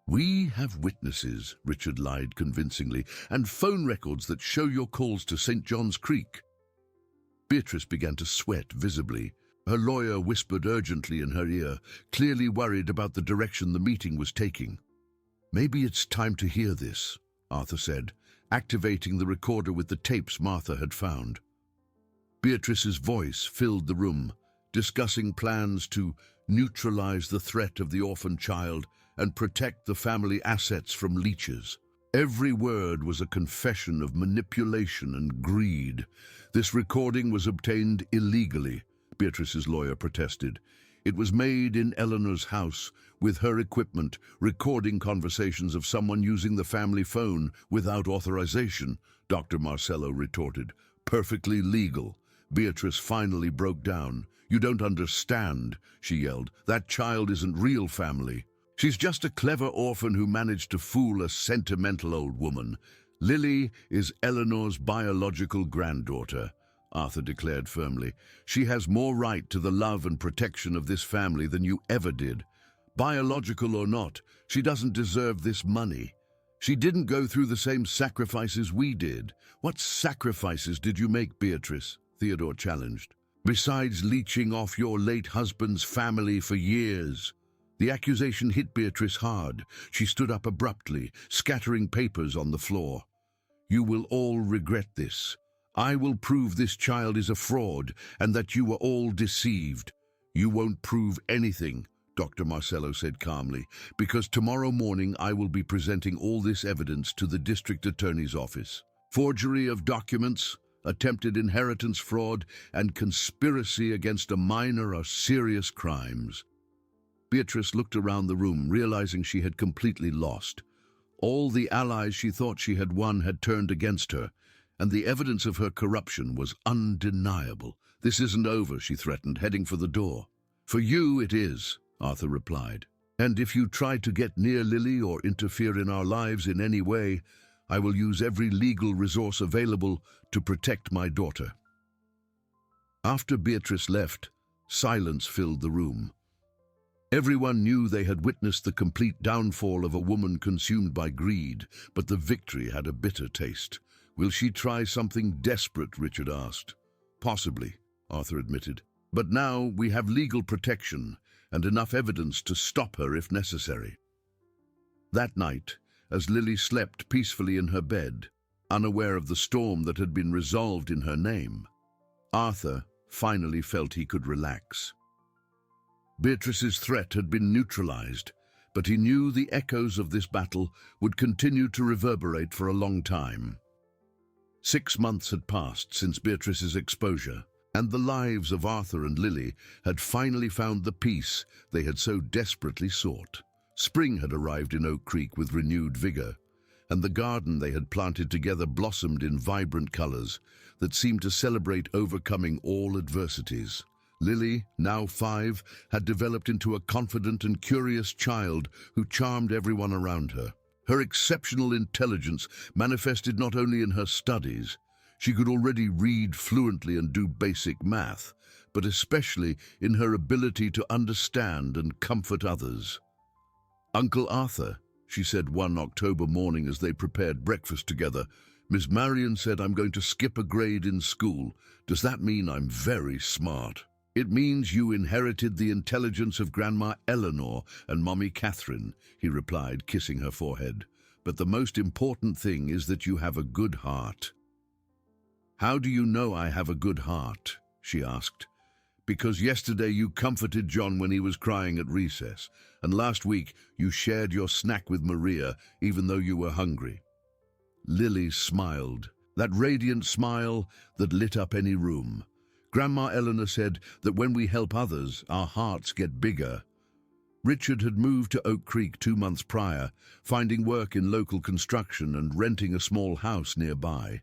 "We have witnesses," Richard lied convincingly, "and phone records that show your calls to St. John's Creek." Beatrice began to sweat visibly. Her lawyer whispered urgently in her ear, clearly worried about the direction the meeting was taking. "Maybe it's time to hear this," Arthur said, activating the recorder with the tapes Martha had found. Beatrice's voice filled the room, discussing plans to neutralize the threat of the orphan child and protect the family assets from leeches. Every word was a confession of manipulation and greed. "This recording was obtained illegally," Beatrice's lawyer protested. "It was made in Eleanor's house, with her equipment, recording conversations of someone using the family phone without authorization," Dr. Marcello retorted. "Perfectly legal." Beatrice finally broke down. "You don't understand," she yelled. "That child isn't real family. She's just a clever orphan who managed to fool a sentimental old woman. Lily is Eleanor's biological granddaughter," Arthur declared firmly. "She has more right to the love and protection of this family than you ever did. Biological or not, she doesn't deserve this money. She didn't go through the same sacrifices we did." "What sacrifices did you make, Beatrice?" Theodore challenged. "Besides leeching off your late husband's family for years." The accusation hit Beatrice hard. She stood up abruptly, scattering papers on the floor. "You will all regret this. I will prove this child is a fraud and that you were all deceived." "You won't prove anything," Dr. Marcello said calmly, "because tomorrow morning I will be presenting all this evidence to the district attorney's office. Forgery of documents, attempted inheritance fraud, and conspiracy against a minor are serious crimes." Beatrice looked around the room, realizing she had completely lost. All the allies she thought she had won had turned against her, and the evidence of her corruption was undeniable. "This isn't over," she threatened, heading for the door. "For you it is," Arthur replied. "And if you try to get near Lily or interfere in our lives in any way, I will use every legal resource available to protect my daughter." After Beatrice left, silence filled the room. Everyone knew they had witnessed the complete downfall of a woman consumed by greed, but the victory had a bitter taste. "Will she try something desperate?" Richard asked. "Possibly," Arthur admitted. "But now we have legal protection and enough evidence to stop her if necessary." That night, as Lily slept peacefully in her bed, unaware of the storm that had been resolved in her name, Arthur finally felt he could relax. Beatrice's threat had been neutralized, but he knew the echoes of this battle would continue to reverberate for a long time. 6 months had passed since Beatrice's exposure, and the lives of Arthur and Lily had finally found the peace they had so desperately sought. Spring had arrived in Oak Creek with renewed vigor, and the garden they had planted together blossomed in vibrant colors that seemed to celebrate overcoming all adversities. Lily, now 5, had developed into a confident and curious child who charmed everyone around her. Her exceptional intelligence manifested not only in her studies. She could already read fluently and do basic math, but especially in her ability to understand and comfort others. "Uncle Arthur," she said one October morning as they prepared breakfast together, "Miss Marion said I'm going to skip a grade in school. Does that mean I'm very smart?" "It means you inherited the intelligence of Grandma Eleanor and Mommy Catherine," he replied, kissing her forehead. "But the most important thing is that you have a good heart." "How do you know I have a good heart?" she asked. "Because yesterday you comforted John when he was crying at recess, and last week you shared your snack with Maria even though you were hungry." Lily smiled. that radiant smile that lit up any room. Grandma Eleanor said that when we help others, our hearts get bigger. Richard had moved to Oak Creek 2 months prior, finding work in local construction and renting a small house nearby.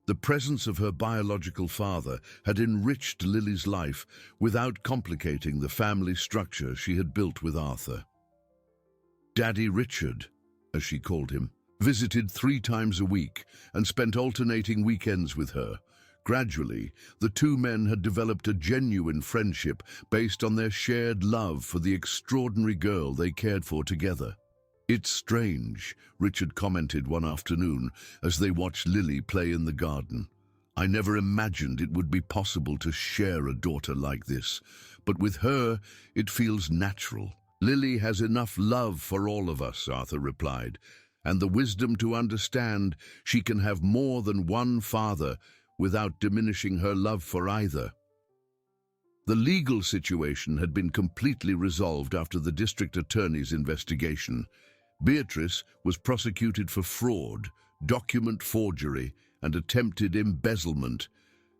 The presence of her biological father had enriched Lily's life without complicating the family structure she had built with Arthur. Daddy Richard, as she called him, visited 3 times a week and spent alternating weekends with her. Gradually, the two men had developed a genuine friendship based on their shared love for the extraordinary girl they cared for together. "It's strange," Richard commented one afternoon as they watched Lily play in the garden. "I never imagined it would be possible to share a daughter like this, but with her, it feels natural." "Lily has enough love for all of us," Arthur replied, "and the wisdom to understand she can have more than one father without diminishing her love for either." The legal situation had been completely resolved after the district attorney's investigation. Beatrice was prosecuted for fraud, document forgery, and attempted embezzlement.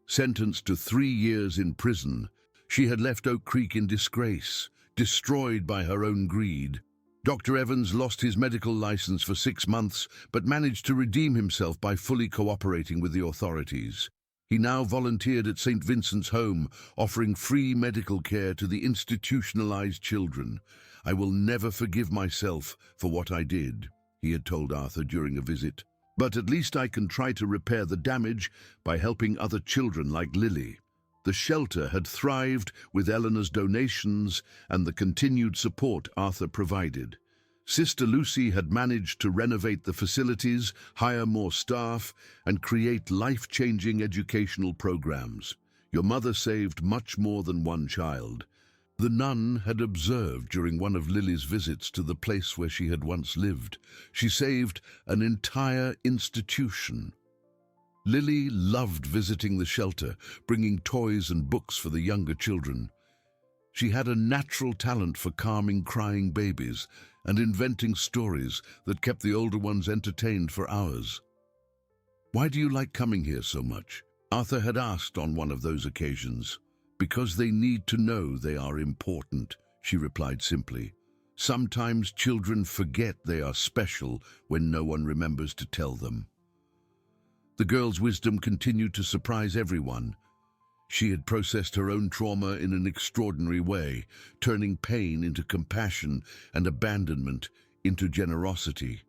Sentenced to 3 years in prison, she had left Oak Creek in disgrace, destroyed by her own greed. Dr. Evans lost his medical license for 6 months, but managed to redeem himself by fully cooperating with the authorities. He now volunteered at St. Vincent's Home, offering free medical care to the institutionalized children. "I will never forgive myself for what I did," he had told Arthur during a visit. "But at least I can try to repair the damage by helping other children like Lily." The shelter had thrived with Eleanor's donations and the continued support Arthur provided. Sister Lucy had managed to renovate the facilities, hire more staff, and create life-changing educational programs. "Your mother saved much more than one child," the nun had observed during one of Lily's visits to the place where she had once lived. "She saved an entire institution." Lily loved visiting the shelter, bringing toys and books for the younger children. She had a natural talent for calming crying babies and inventing stories that kept the older ones entertained for hours. "Why do you like coming here so much?" Arthur had asked on one of those occasions. "Because they need to know they are important," she replied simply. "Sometimes children forget they are special when no one remembers to tell them." The girl's wisdom continued to surprise everyone. She had processed her own trauma in an extraordinary way, turning pain into compassion and abandonment into generosity.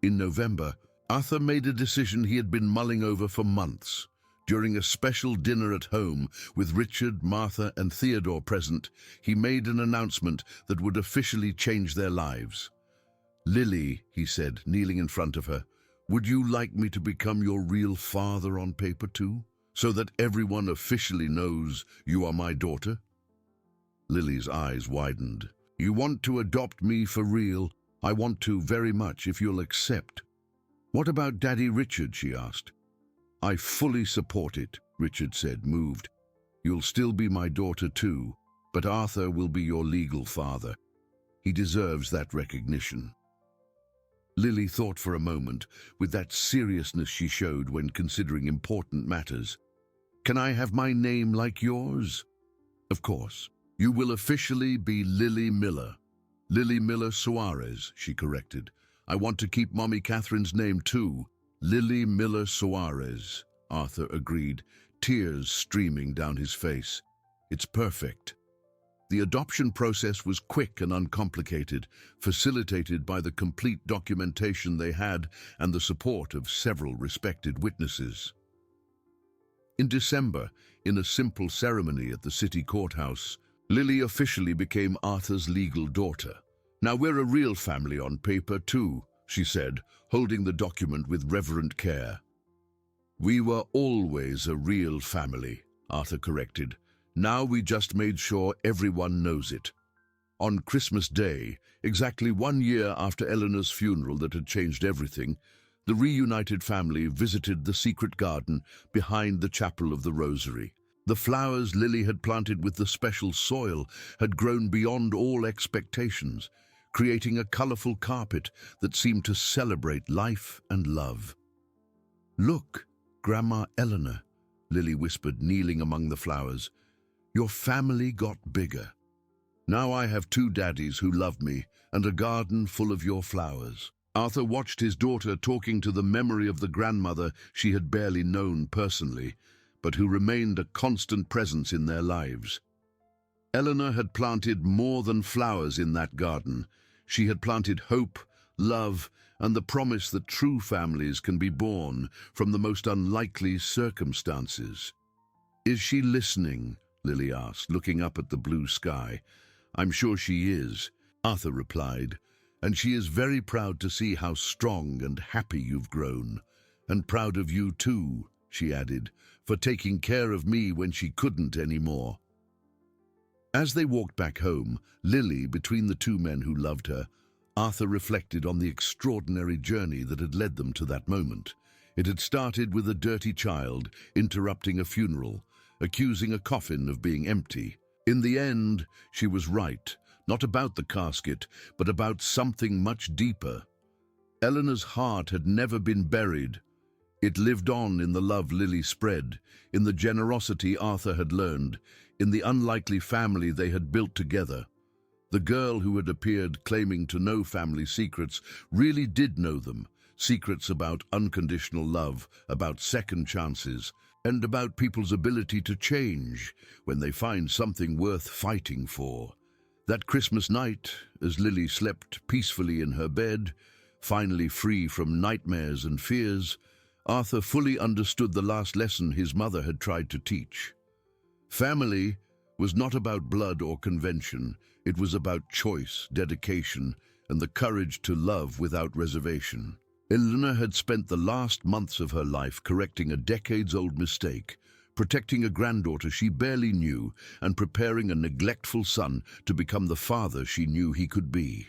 In November, Arthur made a decision he had been mulling over for months. During a special dinner at home with Richard, Martha, and Theodore present, he made an announcement that would officially change their lives. "Lily," he said, kneeling in front of her, "would you like me to become your real father on paper too, so that everyone officially knows you are my daughter?" Lily's eyes widened. "You want to adopt me for real? I want to very much if you'll accept." "What about Daddy Richard?" she asked. "I fully support it," Richard said, moved. "You'll still be my daughter too, but Arthur will be your legal father. He deserves that recognition." Lily thought for a moment, with that seriousness she showed when considering important matters. "Can I have my name like yours?" "Of course. You will officially be Lily Miller." "Lily Miller Suarez," she corrected. "I want to keep Mommy Catherine's name too." "Lily Miller Suarez," Arthur agreed, tears streaming down his face. "It's perfect." The adoption process was quick and uncomplicated, facilitated by the complete documentation they had and the support of several respected witnesses. In December, in a simple ceremony at the city courthouse, Lily officially became Arthur's legal daughter. "Now we're a real family on paper too," she said, holding the document with reverent care. "We were always a real family," Arthur corrected. "Now we just made sure everyone knows it." On Christmas Day, exactly 1 year after Eleanor's funeral that had changed everything, the reunited family visited the secret garden behind the Chapel of the Rosary. The flowers Lily had planted with the special soil had grown beyond all expectations, creating a colorful carpet that seemed to celebrate life and love. "Look, Grandma Eleanor," Lily whispered, kneeling among the flowers. "Your family got bigger. Now I have two daddies who love me and a garden full of your flowers." Arthur watched his daughter talking to the memory of the grandmother she had barely known personally, but who remained a constant presence in their lives. Eleanor had planted more than flowers in that garden. She had planted hope, love, and the promise that true families can be born from the most unlikely circumstances. "Is she listening?" Lily asked, looking up at the blue sky. "I'm sure she is," Arthur replied, "and she is very proud to see how strong and happy you've grown. And proud of you too," she added, "for taking care of me when she couldn't anymore." As they walked back home, Lily between the two men who loved her, Arthur reflected on the extraordinary journey that had led them to that moment. It had started with a dirty child interrupting a funeral, accusing a coffin of being empty. In the end, she was right, not about the casket, but about something much deeper. Eleanor's heart had never been buried. It lived on in the love Lily spread, in the generosity Arthur had learned, in the unlikely family they had built together. The girl who had appeared claiming to know family secrets really did know them, secrets about unconditional love, about second chances, and about people's ability to change when they find something worth fighting for. That Christmas night, as Lily slept peacefully in her bed, finally free from nightmares and fears, Arthur fully understood the last lesson his mother had tried to teach. Family was not about blood or convention. It was about choice, dedication, and the courage to love without reservation. Eleanor had spent the last months of her life correcting a decades-old mistake, protecting a granddaughter she barely knew, and preparing a neglectful son to become the father she knew he could be.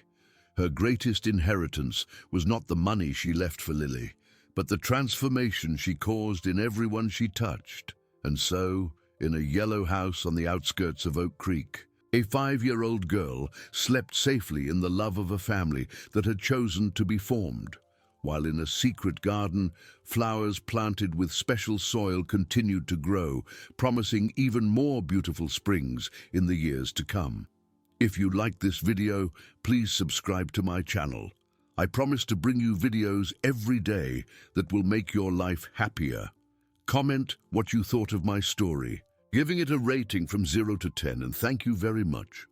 Her greatest inheritance was not the money she left for Lily, but the transformation she caused in everyone she touched. And so, in a yellow house on the outskirts of Oak Creek, a 5-year-old girl slept safely in the love of a family that had chosen to be formed, while in a secret garden, flowers planted with special soil continued to grow, promising even more beautiful springs in the years to come. If you liked this video, please subscribe to my channel. I promise to bring you videos every day that will make your life happier. Comment what you thought of my story, giving it a rating from 0 to 10, and thank you very much.